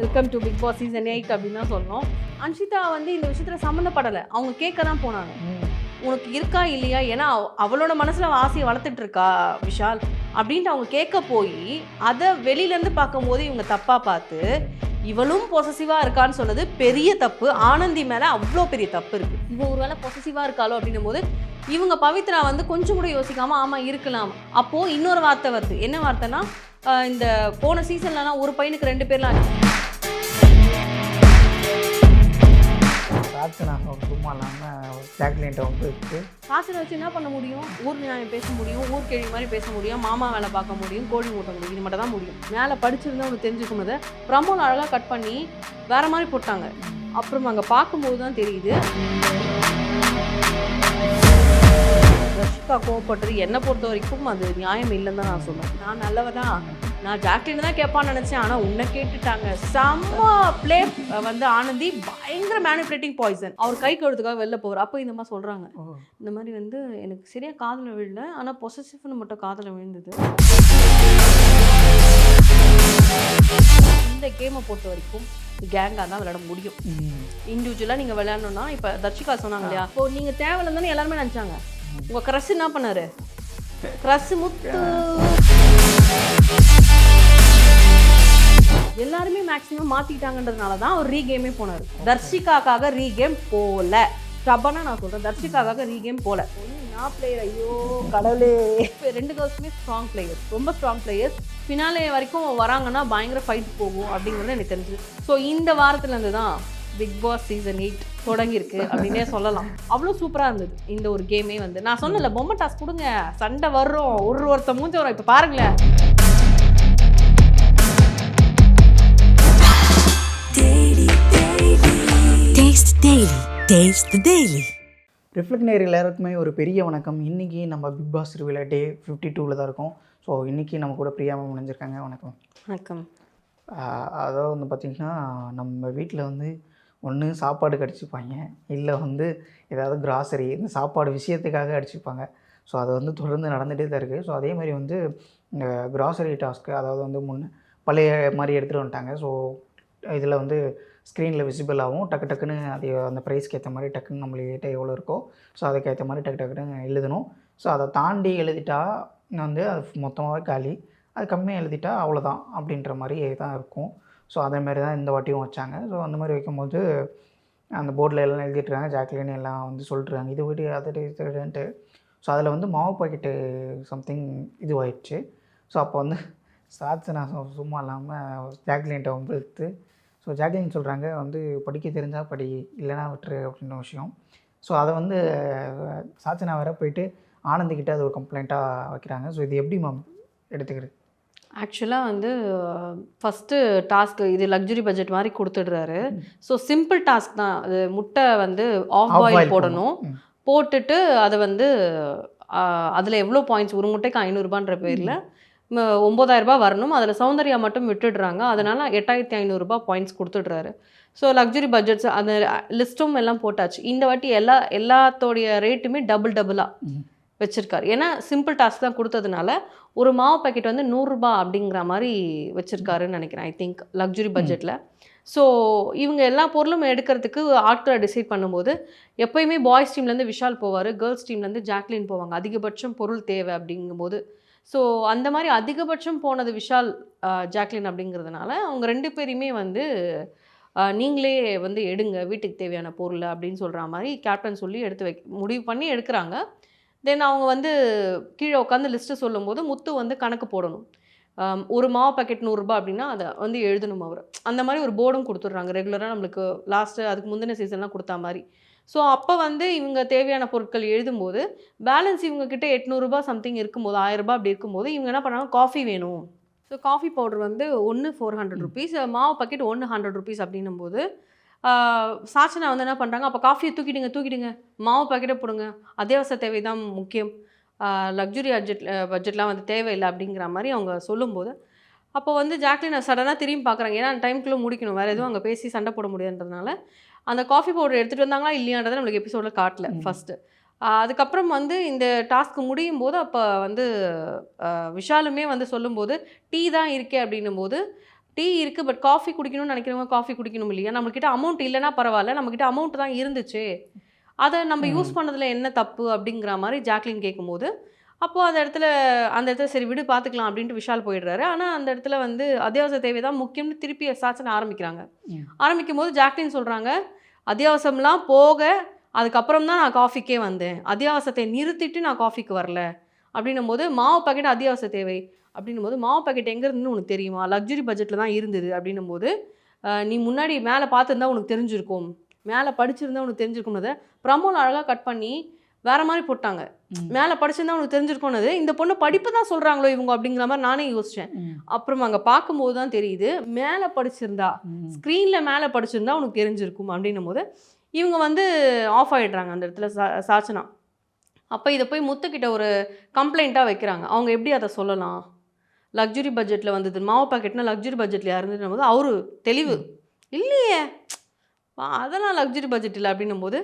Welcome to Bigg Boss season 8 அப்படின்னு தான் சொன்னோம். அன்ஷிதா வந்து இந்த விஷயத்தில் சம்மந்தப்படலை. அவங்க கேட்க தான் போனாங்க, உனக்கு இருக்கா இல்லையா, ஏன்னா அவளோட மனசில் ஆசையை வளர்த்துட்டு இருக்கா விஷால் அப்படின்ட்டு அவங்க கேட்க போய் அதை வெளியிலேருந்து பார்க்கும்போது இவங்க தப்பாக பார்த்து இவளும் பொசசிவாக இருக்கான்னு சொன்னது பெரிய தப்பு. ஆனந்தி மேலே அவ்வளோ பெரிய தப்பு இருக்குது. இவ ஒரு வேளை பொசசிவாக இருக்காளோ அப்படின்னும் போது இவங்க பவித்ரா வந்து கொஞ்சம் கூட யோசிக்காமல் ஆமாம் இருக்கலாம். அப்போது இன்னொரு வார்த்தை வருது. என்ன வார்த்தைன்னா, இந்த போன சீசன்லலாம் ஒரு பையனுக்கு 2 பேர்லாம் சும்மா இல்லாமல் ஜாக்லின்ட்ட வந்து இருக்குது. காசை வச்சு என்ன பண்ண முடியும்? ஊர் நியாயம் பேச முடியும், ஊர் கேள்வி மாதிரி பேச முடியும், மாமா வேலை பார்க்க முடியும், கோழி மூட்ட முடியும். இது மட்டும் தான் முடியும். மேலே படிச்சிருந்தா அவனுக்கு தெரிஞ்சுக்கும்போது ப்ரமோல அழகாக கட் பண்ணி வேற மாதிரி போட்டாங்க. அப்புறம் அங்கே பார்க்கும்போது தான் தெரியுது ரஷிகா கோவப்பட்டது என்னை பொறுத்த வரைக்கும் அது நியாயம் இல்லைன்னு தான் நான் சொல்லுவேன். நான் நல்லவ தான், நான் ஜாக்லின் தான் கேட்பான்னு நினச்சேன், ஆனால் உன்னை கேட்டுட்டாங்க. செம்ம பிளே வந்து ஆனந்தி பயங்கர மேனிபுலேட்டிங் பாய்சன். அவர் கை கழுத்துக்காக வெளில போகிறார். அப்போ இந்த மாதிரி சொல்கிறாங்க, இந்த மாதிரி வந்து எனக்கு சரியாக காதில் விழல, ஆனால் பொசசிவ்னு மட்டும் காதில் விழுந்தது. இந்த கேமை பொறுத்த வரைக்கும் கேங்காக தான் விளையாட முடியும். இண்டிவிஜுவலாக நீங்கள் விளையாடணும்னா, இப்போ தர்ஷிகா சொன்னாங்க இல்லையா, இப்போ நீங்கள் தேவையில்லைன்னு எல்லாருமே நினச்சாங்க. உங்கள் க்ரஷ் என்ன பண்ணாரு? க்ரஷ் முத்து எல்லாருமே மேக்ஸிமம் மாற்றிக்கிட்டாங்கன்றதுனால தான் அவர் ரீகேமே போனார். தர்ஷிகாக்காக ரீகேம் போகல. ஸ்டப்பானா நான் சொல்கிறேன், தர்ஷிகாக்காக ரீகேம் போகல. நான் பிளேயர், ஐயோ கடவுளே. 2 கேர்ள்ஸுமே ஸ்ட்ராங் பிளேயர்ஸ், ரொம்ப ஸ்ட்ராங் பிளேயர்ஸ். ஃபினாலே வரைக்கும் வராங்கன்னா பயங்கர ஃபைட் போகும் அப்படிங்கிறது எனக்கு தெரிஞ்சுது. ஸோ இந்த வாரத்துலேருந்து தான் பிக் பாஸ் சீசன் 8 தொடங்கியிருக்கு அப்படின்னே சொல்லலாம். அவ்வளோ சூப்பராக இருந்தது இந்த ஒரு கேமே. வந்து நான் சொன்னல, பொம்மை டாஸ்க் கொடுங்க, சண்டை வரும், ஒருத்தர் மூஞ்ச வரும். இப்போ பாருங்களேன், ரிஃப்ளெக்ட் நேயர் எல்லாருக்குமே ஒரு பெரிய வணக்கம். இன்றைக்கி நம்ம பிக் பாஸ் ரிவியூல டே 52 தான் இருக்கோம். ஸோ இன்றைக்கி நம்ம கூட பிரியாமல் முடிஞ்சிருக்காங்க. வணக்கம். வணக்கம். அதாவது வந்து பார்த்திங்கன்னா, நம்ம வீட்டில் வந்து ஒன்று சாப்பாடு அடிச்சுப்பாங்க, இல்லை வந்து ஏதாவது கிராசரி இந்த சாப்பாடு விஷயத்துக்காக அடிச்சுப்பாங்க. ஸோ அது வந்து தொடர்ந்து நடந்துகிட்டே தான் இருக்குது. ஸோ அதே மாதிரி வந்து இந்த கிராசரி டாஸ்க்கு, அதாவது வந்து பழைய மாதிரி எடுத்துகிட்டு வந்துட்டாங்க. ஸோ இதில் வந்து ஸ்க்ரீனில் விசிபிள் ஆகும், டக்கு டக்குன்னு அது அந்த ப்ரைஸ்க்கு ஏற்ற மாதிரி டக்குன்னு நம்மள்கிட்ட எவ்வளோ இருக்கோ ஸோ அதுக்கேற்ற மாதிரி டக்குன்னு எழுதணும். ஸோ அதை தாண்டி எழுதிட்டா வந்து அது மொத்தமாகவே காலி, அது கம்மியாக எழுதிட்டா அவ்வளோதான் அப்படின்ற மாதிரி தான் இருக்கும். ஸோ அதேமாதிரி தான் இந்த வாட்டியும் வச்சாங்க. ஸோ அந்த மாதிரி வைக்கும்போது அந்த போர்டில் எல்லாம் எழுதிட்டுருக்காங்க, ஜாக்லின் எல்லாம் வந்து சொல்லிட்டுருக்காங்க இது விட்டு அதுன்ட்டு. ஸோ அதில் வந்து மாவு பாக்கெட்டு சம்திங் இதுவாகிடுச்சு. ஸோ அப்போ வந்து சாட்சி நான் சும்மா இல்லாமல் ஜாக்லின்ட்ட வந்து எடுத்து, ஸோ ஜாக்லின் சொல்கிறாங்க வந்து படிக்க தெரிஞ்சால் படி, இல்லைனா விட்டுரு அப்படின்ற விஷயம். ஸோ அதை வந்து சாட்சினா வேற போயிட்டு ஆனந்திக்கிட்ட அது ஒரு கம்ப்ளைண்ட்டாக வைக்கிறாங்க. ஸோ இது எப்படி மேம் எடுத்துக்கிறது? ஆக்சுவலாக வந்து ஃபஸ்ட்டு டாஸ்க்கு இது லக்ஸுரி பட்ஜெட் மாதிரி கொடுத்துடுறாரு. ஸோ சிம்பிள் டாஸ்க் தான். அது முட்டை வந்து ஆஃப் பாயில் போடணும், போட்டுட்டு அதை வந்து அதில் எவ்வளோ பாயிண்ட்ஸ், ஒரு முட்டைக்கு 500 ரூபான்ற பேரில் 9000 ரூபாய் வரணும். அதில் சௌந்தர்யா மட்டும் விட்டுடுறாங்க, அதனால் 8500 ரூபாய் பாயிண்ட்ஸ் கொடுத்துடுறாரு. ஸோ லக்ஸுரி பட்ஜெட்ஸ் அந்த லிஸ்ட்டும் எல்லாம் போட்டாச்சு. இந்த வாட்டி எல்லாத்தோடைய ரேட்டுமே டபுளாக வச்சுருக்காரு. ஏன்னா சிம்பிள் டாஸ்க் தான் கொடுத்ததுனால ஒரு மாவு பேக்கெட் வந்து 100 ரூபாய் அப்படிங்கிற மாதிரி வச்சுருக்காருன்னு நினைக்கிறேன், ஐ திங்க் லக்ஸுரி பட்ஜெட்டில். ஸோ இவங்க எல்லா பொருளும் எடுக்கிறதுக்கு ஆட்களை டிசைட் பண்ணும்போது எப்போயுமே பாய்ஸ் டீம்லேருந்து விஷால் போவார், கேர்ள்ஸ் டீம்லேருந்து ஜாக்லின் போவாங்க. அதிகபட்சம் பொருள் தேவை அப்படிங்கும்போது ஸோ அந்த மாதிரி அதிகபட்சம் போனது விஷால் ஜாக்லின் அப்படிங்கிறதுனால அவங்க 2 பேரையுமே வந்து நீங்களே வந்து எடுங்க வீட்டுக்கு தேவையான பொருள் அப்படின்னு சொல்கிற மாதிரி கேப்டன் சொல்லி முடிவு பண்ணி எடுக்கிறாங்க. தென் அவங்க வந்து கீழே உட்காந்து லிஸ்ட்டு சொல்லும்போது முத்து வந்து கணக்கு போடணும். ஒரு மாவு பேக்கெட் 100 ரூபாய் அப்படின்னா அதை வந்து எழுதணும் அவர். அந்த மாதிரி ஒரு போர்டும் கொடுத்துட்றாங்க ரெகுலராக நம்மளுக்கு. அதுக்கு முந்தின சீசன்லாம் கொடுத்தா மாதிரி. ஸோ அப்போ வந்து இவங்க தேவையான பொருட்கள் எழுதும்போது பேலன்ஸ் இவங்கக்கிட்ட 800 ரூபாய் சம்திங் இருக்கும்போது 1000 ரூபாய் அப்படி இருக்கும்போது இவங்க என்ன பண்ணாங்க, காஃபி வேணும். ஸோ காஃபி பவுடர் வந்து ஒன்று 400 ருபீஸ், மாவு பாக்கெட் 100 ருபீஸ் அப்படின்னும் போது சாச்சனா வந்து என்ன பண்ணுறாங்க, அப்போ காஃபியை தூக்கிடுங்க, மாவு பாக்கெட்டை போடுங்க, அத்தியாவசிய தேவை தான் முக்கியம், லக்ஸுரி பட்ஜெட்லாம் வந்து தேவையில்லை அப்படிங்கிற மாதிரி அவங்க சொல்லும்போது அப்போ வந்து ஜாக்லின் சடனாக திரும்பி பார்க்குறாங்க. ஏன்னா அந்த டைம்குள்ளே முடிக்கணும், வேறு எதுவும் அங்கே பேசி சண்டை போட முடியாதுன்றதுனால அந்த காஃபி பவுடர் எடுத்துகிட்டு வந்தாங்களா இல்லையான்றதை நம்மளுக்கு எபிசோடில் காட்டல ஃபஸ்ட்டு. அதுக்கப்புறம் வந்து இந்த டாஸ்க் முடியும் போது அப்போ வந்து விஷாலுமே வந்து சொல்லும்போது டீ தான் இருக்கே அப்படின்னும் போது டீ இருக்குது பட் காஃபி குடிக்கணும்னு நினைக்கிறவங்க காஃபி குடிக்கணும் இல்லையா, நம்மக்கிட்ட அமௌண்ட் இல்லைன்னா பரவாயில்ல, நம்மக்கிட்ட அமௌண்ட் தான் இருந்துச்சு, அதை நம்ம யூஸ் பண்ணதில் என்ன தப்பு அப்படிங்கிற மாதிரி ஜாக்லின் கேட்கும்போது, அப்போது அந்த இடத்துல சரி விடு பார்த்துக்கலாம் அப்படின்ட்டு விஷால் போயிடுறாரு. ஆனால் அந்த இடத்துல வந்து அத்தியாவசிய தேவை தான் முக்கியம்னு திருப்பி சாச்சனை ஆரம்பிக்கிறாங்க. ஆரம்பிக்கும் போது ஜாக்லின் சொல்கிறாங்க, அத்தியாவசியம்லாம் போக அதுக்கப்புறம் தான் நான் காஃபிக்கே வந்தேன், அத்தியாவசியத்தை நிறுத்திட்டு நான் காஃபிக்கு வரல அப்படின்னும் போது, மாவு பாக்கெட் அத்தியாவசிய தேவை அப்படின்னும் போது, மாவு பாக்கெட் எங்கே இருந்துன்னு உனக்கு தெரியுமா, லக்ஸுரி பட்ஜெட்டில் தான் இருந்தது அப்படின்னும் போது, நீ முன்னாடி மேலே பார்த்துருந்தா உனக்கு தெரிஞ்சிருக்கும், மேலே படிச்சிருந்தா உனக்கு தெரிஞ்சிருக்கும்னதை ப்ரமோல அழகாக கட் பண்ணி வேற மாதிரி போட்டாங்க. மேலே படிச்சிருந்தா உனக்கு தெரிஞ்சிருக்கும்னது இந்த பொண்ணு படிப்பு தான் சொல்கிறாங்களோ இவங்க அப்படிங்கிற மாதிரி நானே யோசித்தேன். அப்புறம் அங்கே பார்க்கும்போது தான் தெரியுது, மேலே படிச்சிருந்தா ஸ்க்ரீனில் மேலே படிச்சிருந்தா உனக்கு தெரிஞ்சிருக்கும் அப்படின்னும் போது இவங்க வந்து ஆஃப் ஆகிடுறாங்க அந்த இடத்துல சாச்சனா. அப்போ இதை போய் முத்துக்கிட்ட ஒரு கம்ப்ளைண்ட்டாக வைக்கிறாங்க. அவங்க எப்படி அதை சொல்லலாம், லக்ஸுரி பட்ஜெட்டில் வந்தது, மாவு பாக்கெட்னா லக்ஸுரி பட்ஜெட்டில் இருந்துடும் போது அவரு தெளிவு இல்லையே, அதெல்லாம் லக்ஸுரி பட்ஜெட் இல்லை அப்படின்னும் போது,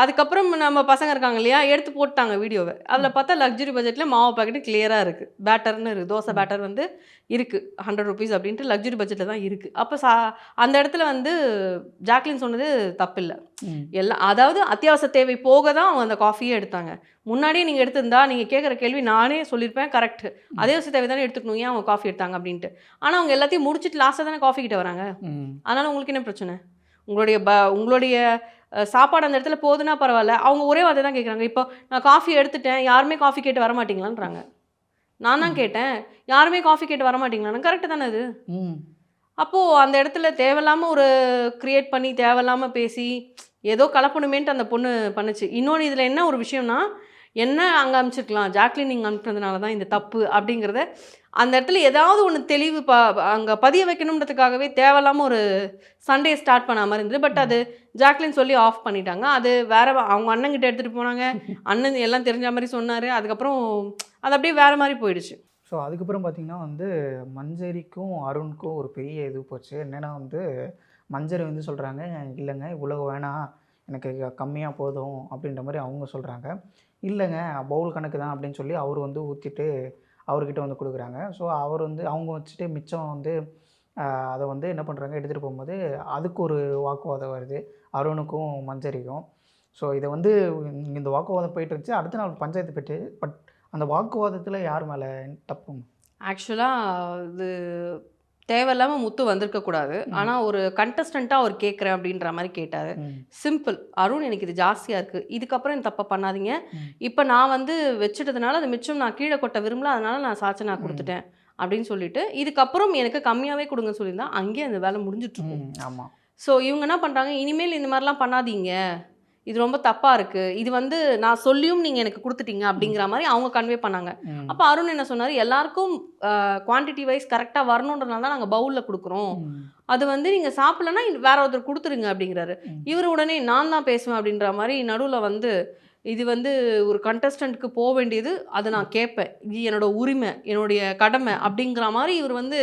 அதுக்கப்புறம் நம்ம பசங்க இருக்காங்க இல்லையா, எடுத்து போட்டாங்க வீடியோவை. அதில் பார்த்தா லக்ஸுரி பட்ஜெட்டில் மாவு பாக்கெட்டு கிளியராக இருக்குது, பேட்டர்னு இருக்குது, தோசை பேட்டர் வந்து இருக்குது, 100 rupees அப்படின்ட்டு லக்ஸுரி பட்ஜெட்டில் தான் இருக்குது. அப்போ அந்த இடத்துல வந்து ஜாக்லின் சொன்னது தப்பில்லை. எல்லாம் அதாவது அத்தியாவசிய தேவை போக தான் அவங்க அந்த காஃபியே எடுத்தாங்க. முன்னாடியே நீங்கள் எடுத்திருந்தா நீங்கள் கேட்குற கேள்வி நானே சொல்லியிருப்பேன், கரெக்ட், அத்தியாவசிய தேவை தானே எடுத்துக்கணும், ஏன் அவங்க காஃபி எடுத்தாங்க அப்படின்ட்டு. ஆனால் அவங்க எல்லாத்தையும் முடிச்சுட்டு லாஸ்ட்டாக தானே காஃபி கிட்ட வராங்க. அதனால் உங்களுக்கு என்ன பிரச்சனை, உங்களுடைய சாப்பாடு அந்த இடத்துல போகுதுன்னா பரவாயில்ல, அவங்க ஒரே வார்த்தை தான் கேட்குறாங்க. இப்போ நான் காஃபி எடுத்துட்டேன், யாருமே காஃபி கேட்டு வர மாட்டீங்களான்றாங்க. நான் தான் கேட்டேன், யாருமே காஃபி கேட்டு வர மாட்டீங்களான்னு. கரெக்டு தானே அது. அப்போது அந்த இடத்துல தேவையில்லாமல் ஒரு க்ரியேட் பண்ணி தேவையில்லாமல் பேசி ஏதோ கலப்பணுமேன்ட்டு அந்த பொண்ணு பண்ணுச்சு. இன்னொன்று இதில் என்ன ஒரு விஷயம்னா, என்ன அங்கே அனுப்பிச்சிருக்கலாம், ஜாக்லின் நீங்கள் அனுப்புனதுனால தான் இந்த தப்பு அப்படிங்கிறத அந்த இடத்துல ஏதாவது ஒன்று தெளிவு அங்கே பதிய வைக்கணுன்றதுக்காகவே தேவையில்லாமல் ஒரு சண்டே ஸ்டார்ட் பண்ண மாதிரி இருந்தது. பட் அது ஜாக்லின் சொல்லி ஆஃப் பண்ணிட்டாங்க. அது வேற அவங்க அண்ணங்கிட்ட எடுத்துகிட்டு போனாங்க, அண்ணன் எல்லாம் தெரிஞ்ச மாதிரி சொன்னார். அதுக்கப்புறம் அது அப்படியே வேறு மாதிரி போயிடுச்சு. ஸோ அதுக்கப்புறம் பார்த்திங்கன்னா வந்து மஞ்சரிக்கும் அருணுக்கும் ஒரு பெரிய இது போச்சு. என்னென்னா வந்து மஞ்சரி வந்து சொல்கிறாங்க, இல்லைங்க இவ்வளோ வேணாம், எனக்கு கம்மியாக போதும் அப்படின்ற மாதிரி அவங்க சொல்கிறாங்க. இல்லைங்க பவுல் கணக்கு தான் அப்படின்னு சொல்லி அவர் வந்து ஊற்றிட்டு அவர்கிட்ட வந்து கொடுக்குறாங்க. ஸோ அவர் வந்து அவங்க வச்சுட்டு மிச்சம் வந்து அதை வந்து என்ன பண்ணுறாங்க, எடுத்துகிட்டு போகும்போது அதுக்கு ஒரு வாக்குவாதம் வருது அருணுக்கும் மஞ்சரிக்கும். ஸோ இதை வந்து இந்த வாக்குவாதம் போயிட்டு இருந்துச்சு. அடுத்த நாள் பஞ்சாயத்து போயிட்டு, பட் அந்த வாக்குவாதத்தில் யார் மேலே தப்பு? ஆக்சுவலாக இது தேவையில்லாமல் முத்து வந்திருக்கக்கூடாது. ஆனால் ஒரு கண்டஸ்டண்ட்டாக அவர் கேட்குறேன் அப்படின்ற மாதிரி கேட்டார். சிம்பிள், அருண் எனக்கு இது ஜாஸ்தியாக இருக்குது, இதுக்கப்புறம் இந்த தப்பை பண்ணாதீங்க, இப்போ நான் வந்து வச்சுட்டதுனால அது மிச்சம் நான் கீழே கொட்ட விரும்பல, அதனால நான் சாச்சனா கொடுத்துட்டேன் அப்படின்னு சொல்லிட்டு இதுக்கப்புறம் எனக்கு கம்மியாகவே கொடுங்கன்னு சொல்லியிருந்தா அங்கேயே அந்த வேலை முடிஞ்சிட்ருக்கும். ஆமாம். ஸோ இவங்க என்ன பண்ணுறாங்க, இனிமேல் இந்த மாதிரிலாம் பண்ணாதீங்க, இது ரொம்ப தப்பாக இருக்குது, இது வந்து நான் சொல்லியும் நீங்கள் எனக்கு கொடுத்துட்டீங்க அப்படிங்கிற மாதிரி அவங்க கன்வே பண்ணாங்க. அப்போ அருண் என்ன சொன்னார், எல்லாருக்கும் குவான்டிட்டி வைஸ் கரெக்டாக வரணுன்றதுனால தான் நாங்கள் பவுலில் கொடுக்குறோம், அது வந்து நீங்கள் சாப்பிட்லன்னா வேற ஒருத்தர் கொடுத்துருங்க அப்படிங்கிறாரு. இவர் உடனே நான் தான் பேசுவேன் அப்படின்ற மாதிரி நடுவில் வந்து, இது வந்து ஒரு கண்டஸ்டண்ட்டுக்கு போக வேண்டியது, அதை நான் கேட்பேன், இது என்னோட உரிமை, என்னுடைய கடமை அப்படிங்கிற மாதிரி இவர் வந்து,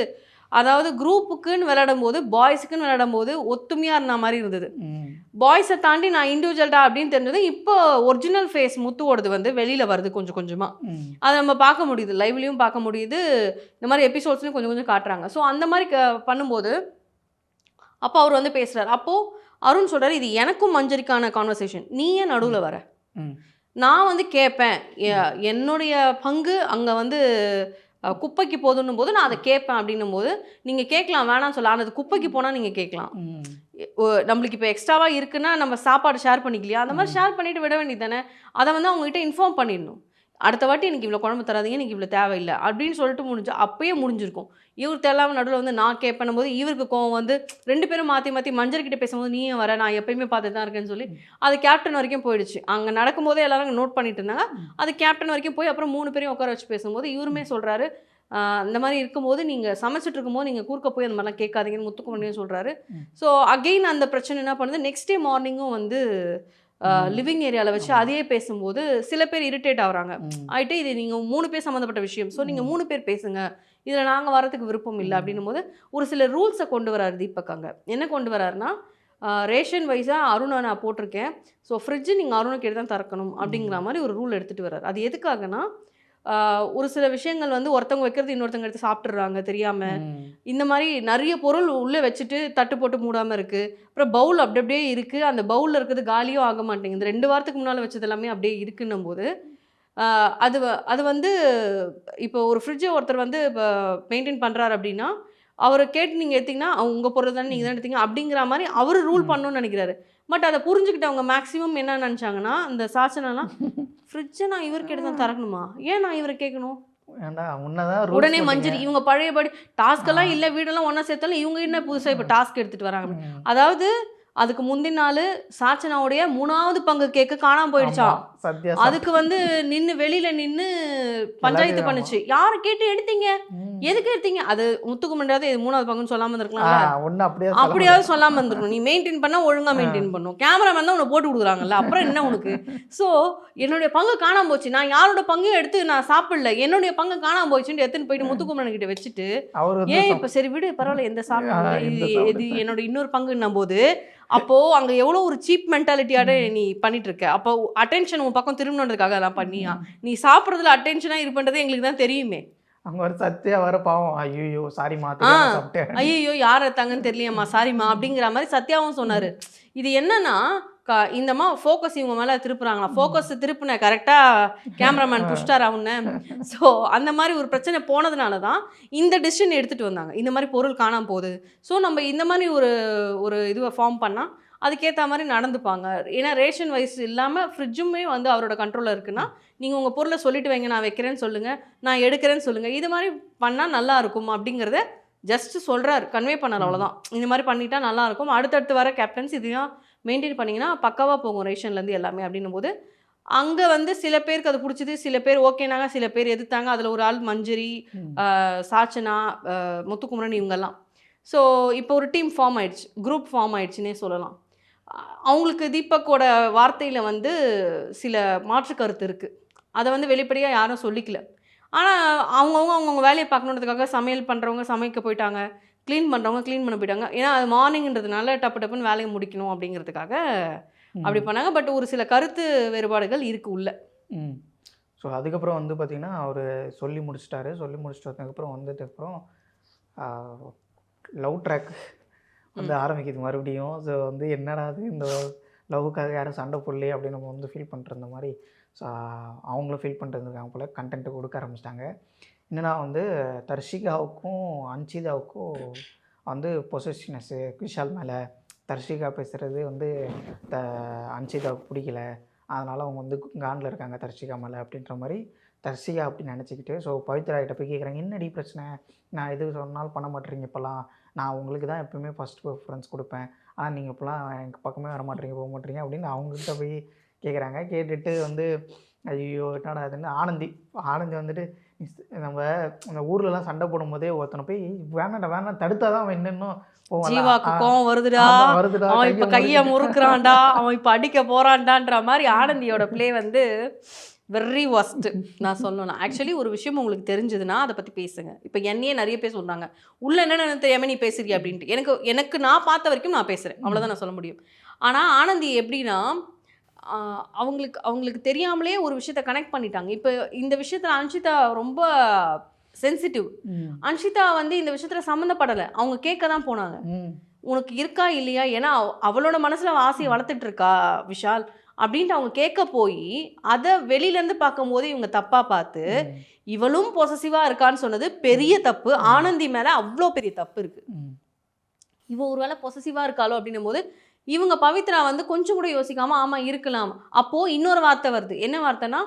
அதாவது குரூப்புக்குன்னு விளையாடும் போது பாய்ஸுக்குன்னு விளையாடும் போது ஒத்துமையாக இருந்த மாதிரி இருந்தது. பாய்ஸை தாண்டி நான் இண்டிவிஜுவல்டா அப்படின்னு தெரிஞ்சது. இப்போ ஒரிஜினல் ஃபேஸ் முத்துவோடது வந்து வெளியில் வருது கொஞ்சம் கொஞ்சமாக. அதை நம்ம பார்க்க முடியுது, லைவ்லேயும் பார்க்க முடியுது, இந்த மாதிரி எபிசோட்ஸ்லையும் கொஞ்சம் கொஞ்சம் காட்டுறாங்க. ஸோ அந்த மாதிரி பண்ணும்போது அப்போ அவர் வந்து பேசுகிறார். அப்போது அருண் சொல்கிறார், இது எனக்கும் மஞ்சரிக்கான கான்வர்சேஷன், நீ ஏன் நடுவில் வர, நான் வந்து கேட்பேன், என்னுடைய பங்கு அங்கே வந்து குப்பைக்கு போதுன்னும் போது நான் அதை கேட்பேன் அப்படின்னும் போது நீங்கள் கேட்கலாம், வேணாம் சொல்ல, ஆனால் அது குப்பைக்கு போனால் நீங்கள் கேட்கலாம். நம்மளுக்கு இப்போ எக்ஸ்ட்ராவாக இருக்குன்னா நம்ம சாப்பாடு ஷேர் பண்ணிக்கலையா, அந்த மாதிரி ஷேர் பண்ணிவிட்டு விட வேண்டியது தானே. அதை வந்து அவங்ககிட்ட இன்ஃபார்ம் பண்ணிடணும், அடுத்த வாட்டி எனக்கு இவ்வளோ குழம்பு தராதீங்க, எனக்கு இவ்வளோ தேவையில்லை அப்படின்னு சொல்லிட்டு முடிஞ்சு அப்பயே முடிஞ்சிருக்கும். இவர் தேவையில்லாமல் நடுவில் வந்து நான் கேட்பேன் போது இவருக்கு கோவம் வந்து 2 பேரும் மாற்றி மாற்றி மஞ்சர்கிட்ட பேசும்போது நீ ஏன் வர, நான் எப்பயுமே பார்த்துட்டு தான் இருக்கேன்னு சொல்லி அது கேப்டன் வரைக்கும் போயிடுச்சு. அங்கே நடக்கும்போதே எல்லாரும் நோட் பண்ணிட்டு இருந்தாங்க, அது கேப்டன் வரைக்கும் போய் அப்புறம் 3 பேரையும் உட்கார வச்சு பேசும்போது இவருமே சொல்கிறாரு, இந்த மாதிரி இருக்கும்போது நீங்கள் சமைச்சிட்டு இருக்கும்போது நீங்கள் கூர்க்க போய் அந்த மாதிரிலாம் கேட்காதீங்கன்னு முத்துக்குமணியும் சொல்கிறாரு. ஸோ அகெயின் அந்த பிரச்சனை என்ன பண்ணுது, நெக்ஸ்ட் டே மார்னிங்கும் வந்து லிவிங் ஏரியாவில் வச்சு அதையே பேசும்போது சில பேர் இரிட்டேட் ஆகுறாங்க. ஆகிட்டு இது நீங்கள் 3 பேர் சம்மந்தப்பட்ட விஷயம், ஸோ நீங்கள் 3 பேர் பேசுங்க, இதில் நாங்கள் வரதுக்கு விருப்பம் இல்லை அப்படின்னும் போது ஒரு சில ரூல்ஸை கொண்டு வராரு தீபக். அங்கே என்ன கொண்டு வராருன்னா, ரேஷன் வைஸாக அருணை நான் போட்டிருக்கேன், ஸோ ஃப்ரிட்ஜு நீங்கள் அருணுக்கு எடுத்து தான் திறக்கணும் அப்படிங்கிற மாதிரி ஒரு ரூல் எடுத்துகிட்டு வர்றாரு. அது எதுக்காகனா, ஒரு சில விஷயங்கள் வந்து ஒருத்தவங்க வைக்கிறது இன்னொருத்தவங்க எடுத்து சாப்பிட்டுறாங்க தெரியாம. இந்த மாதிரி நிறைய பொருள் உள்ளே வச்சுட்டு தட்டு போட்டு மூடாமல் இருக்குது. அப்புறம் பவுல் அப்படி அப்படியே இருக்குது. அந்த பவுலில் இருக்கிறது காலியும் ஆக மாட்டேங்குது. 2 வாரத்துக்கு முன்னால் வச்சது எல்லாமே அப்படியே இருக்குன்னும் போது அது வந்து இப்போ ஒரு ஃப்ரிட்ஜை ஒருத்தர் வந்து இப்போ மெயின்டைன் பண்ணுறாரு அப்படின்னா, அவரை கேட்டு நீங்கள் எடுத்தீங்கன்னா உங்கள் பொருள் தானே நீங்கள் தான் எடுத்தீங்க அப்படிங்கிற மாதிரி அவர் ரூல் பண்ணணும்னு நினைக்கிறாரு. பட் அதை புரிஞ்சுக்கிட்டவங்க மேக்ஸிமம் என்ன நினச்சாங்கன்னா, இந்த சாசனெல்லாம் ஃப்ரிட்ஜை நான் இவருக்கு எடுத்து தான் திறக்கணுமா, ஏன் நான் இவரை கேட்கணும், ஏன்டா உன்னதான் உடனே மஞ்சரி இவங்க பழையபடி டாஸ்க் எல்லாம் இல்லை, வீடெல்லாம் ஒன்றா சேர்த்தாலும் இவங்க என்ன புதுசாக இப்போ டாஸ்க் எடுத்துகிட்டு வராங்க. அதாவது அதுக்கு முந்தின நாள் சாச்சனாவுடைய 3வது பங்கு கேக்கு காணாம போயிடுச்சாம். அதுக்கு வந்து நின்று வெளியில் நின்று பஞ்சாயத்து பண்ணுச்சு. யாரை கேட்டு எடுத்தீங்க, எதுக்கு எடுத்தீங்க, அது முத்துக்குமண்டாவது 3வது பங்குன்னு சொல்லாமல் இருந்திருக்கலாம். அப்படியாவது சொல்லாமல் இருந்திருக்கணும். நீ மெயின்டைன் பண்ணால் ஒழுங்காக மெயின்டைன் பண்ணும். கேமராமேன் தான் உன்னை போட்டு கொடுக்குறாங்கல்ல, அப்புறம் என்ன உனக்கு? ஸோ என்னுடைய பங்கு காணாமல் போச்சு, நான் யாரோட பங்கையும் எடுத்து நான் சாப்பிடல, என்னுடைய பங்கு காணாமல் போச்சுன்னு எடுத்துன்னு போயிட்டு முத்துக்குமரன் கிட்ட வச்சுட்டு, ஏன் இப்போ சரி விடு பரவாயில்ல எந்த சாப்பிட இது என்னோட இன்னொரு பங்குன்னும் போது அப்போ அங்க எவ்வளவு ஒரு சீப் மென்டாலிட்டியோட நீ பண்ணிட்டு இருக்க. அப்போ அட்டென்ஷன் உன் பக்கம் திரும்பணுன்றதுக்காக அதெல்லாம் பண்ணியா? நீ சாப்பிட்றதுல அட்டென்ஷனா இருப்பது எங்களுக்கு தான் தெரியுமே. அங்க ஒரு சத்தியா வர பாவம், ஐயோ சாரிமா, ஐயோ யார் எடுத்தாங்கன்னு தெரியலையம்மா சாரிம்மா அப்படிங்கிற மாதிரி சத்யாவும் சொன்னாரு. இது என்னன்னா இந்தமா ஃபோக்கஸ் இவங்க மேலே திருப்புறாங்களா, ஃபோக்கஸ் திருப்பின கரெக்டாக கேமராமேன் புஷ்டார் அவனு. ஸோ அந்த மாதிரி ஒரு பிரச்சனை போனதுனால தான் இந்த டிசிஷன் எடுத்துகிட்டு வந்தாங்க. இந்த மாதிரி பொருள் காணாமல் போகுது, ஸோ நம்ம இந்த மாதிரி ஒரு இதுவை ஃபார்ம் பண்ணால் அதுக்கேற்ற மாதிரி நடந்துப்பாங்க. ஏன்னா ரேஷன் வைஸ் இல்லாமல் ஃப்ரிட்ஜுமே வந்து அவரோட கண்ட்ரோலில் இருக்குன்னா, நீங்கள் உங்கள் பொருளை சொல்லிட்டு வைங்க, நான் வைக்கிறேன்னு சொல்லுங்கள், நான் எடுக்கிறேன்னு சொல்லுங்கள், இது மாதிரி பண்ணால் நல்லா இருக்கும் அப்படிங்கிறத ஜஸ்ட் சொல்கிறார், கன்வே பண்ணார், அவ்வளோதான். இந்த மாதிரி பண்ணிட்டா நல்லாயிருக்கும், அடுத்தடுத்து வர கேப்டன்ஸ் இதையும் மெயின்டைன் பண்ணிங்கன்னா பக்காவாக போகும் ரேஷன்லேருந்து எல்லாமே அப்படின்னும் போது அங்கே வந்து சில பேருக்கு அது பிடிச்சிது, சில பேர் ஓகேனாங்க, சில பேர் எதிர்த்தாங்க. அதில் ஒரு ஆள் மஞ்சரி, சாச்சனா, முத்துக்குமரன் இவங்கெல்லாம். ஸோ இப்போ ஒரு டீம் ஃபார்ம் ஆயிடுச்சு, குரூப் ஃபார்ம் ஆயிடுச்சுன்னே சொல்லலாம். அவங்களுக்கு தீபக்கோட வார்த்தையில் வந்து சில மாற்று கருத்து இருக்குது, அதை வந்து வெளிப்படையாக யாரும் சொல்லிக்கல. ஆனால் அவங்கவுங்க வேலையை பார்க்கணுன்றதுக்காக சமையல் பண்ணுறவங்க சமைக்க போயிட்டாங்க, க்ளீன் பண்ணுறவங்க க்ளீன் பண்ண போயிட்டாங்க. ஏன்னா அது மார்னிங்கிறதுனால டப்புன்னு வேலையை முடிக்கணும் அப்படிங்கிறதுக்காக அப்படி பண்ணாங்க. பட் ஒரு சில கருத்து வேறுபாடுகள் இருக்குது உள்ள. ஸோ அதுக்கப்புறம் வந்து பார்த்திங்கன்னா அவர் சொல்லி முடிச்சிட்டாரு. சொல்லி முடிச்சுட்டு வந்ததுக்கப்புறம் வந்ததுக்கப்புறம் லவ் ட்ராக் வந்து ஆரம்பிக்குது மறுபடியும். ஸோ வந்து என்னடா அது, இந்த லவ்வுக்காக யாரும் சண்டை போடலையே அப்படின்னு நம்ம வந்து ஃபீல் பண்ணுற மாதிரி ஸோ அவங்களும் ஃபீல் பண்ணிட்டு போல் கண்டென்ட்டு கொடுக்க ஆரம்பிச்சிட்டாங்க. என்னென்னா வந்து தர்ஷிகாவுக்கும் அன்ஷிதாவுக்கும் வந்து பொசசிவ்னஸ்ஸு விஷால் மேலே. தர்ஷிகா பேசுகிறது வந்து அன்ஷிதாவுக்கு பிடிக்கல, அதனால் அவங்க வந்து காண்டில் இருக்காங்க தர்ஷிகா மேலே அப்படின்ற மாதிரி தர்ஷிகா அப்படி நினச்சிக்கிட்டு. ஸோ பவித்ரா கிட்ட போய் கேட்குறாங்க, என்னடி பிரச்சனை, நான் எது சொன்னாலும் பண்ண மாட்டேறீங்க இப்போலாம், நான் உங்களுக்கு தான் எப்போயுமே ஃபஸ்ட் ப்ரிஃபரன்ஸ் கொடுப்பேன், ஆனால் நீங்கள் இப்போலாம் எனக்கு பக்கமே வர மாட்டேறீங்க, போக மாட்டேறீங்க அப்படின்னு அவங்ககிட்ட போய் கேட்குறாங்க. கேட்டுட்டு வந்து ஐயோ என்னடா அதுன்னு ஆனந்தி வந்துட்டு நம்ம அந்த ஊர்லலாம் சண்டை போடும்போதே ஒருத்தனை போய் வேணாம் தடுத்தா தான் அவன் என்னன்னும் ஜீவாக்கு கோவம் வருதுடா, அவன் இப்போ கையை முறுக்குறான்டா, அவன் இப்போ அடிக்க போறான்டான்ற மாதிரி ஆனந்தியோட பிளே வந்து வெரி ஒஸ்ட்டு நான் சொல்லணும். ஆக்சுவலி ஒரு விஷயம் உங்களுக்கு தெரிஞ்சதுன்னா அதை பற்றி பேசுங்க. இப்போ என்னையே நிறைய பேர் சொல்கிறாங்க, உள்ள என்னென்னு தெரியாமல் நீ பேசுறியா அப்படின்ட்டு. எனக்கு நான் பார்த்த வரைக்கும் நான் பேசுகிறேன், அவ்வளோதான் நான் சொல்ல முடியும். ஆனால் ஆனந்தி எப்படின்னா அவங்களுக்கு தெரியாமலே ஒரு விஷயத்த கனெக்ட் பண்ணிட்டாங்க. இப்போ இந்த விஷயத்தில் அன்ஷிதா ரொம்ப சென்சிட்டிவ். அன்ஷிதா வந்து இந்த விஷயத்தில் சம்மந்தப்படலை, அவங்க கேட்க தான் போனாங்க, உனக்கு இருக்கா இல்லையா, ஏன்னா அவளோட மனசில் ஆசையை வளர்த்துட்டு இருக்கா விஷால் அப்படின்ட்டு அவங்க கேட்க போய் அதை வெளியிலேருந்து பார்க்கும்போது இவங்க தப்பாக பார்த்து இவளும் பொசசிவாக இருக்கான்னு சொன்னது பெரிய தப்பு. ஆனந்தி மேலே அவ்வளோ பெரிய தப்பு இருக்குது. இவ ஒரு வேளை பொசசிவாக இருக்காளோ அப்படின்னும் போது இவங்க பவித்ரா வந்து கொஞ்சம் கூட யோசிக்காமல் ஆமாம் இருக்கலாம். அப்போது இன்னொரு வார்த்தை வருது, என்ன வார்த்தைனா,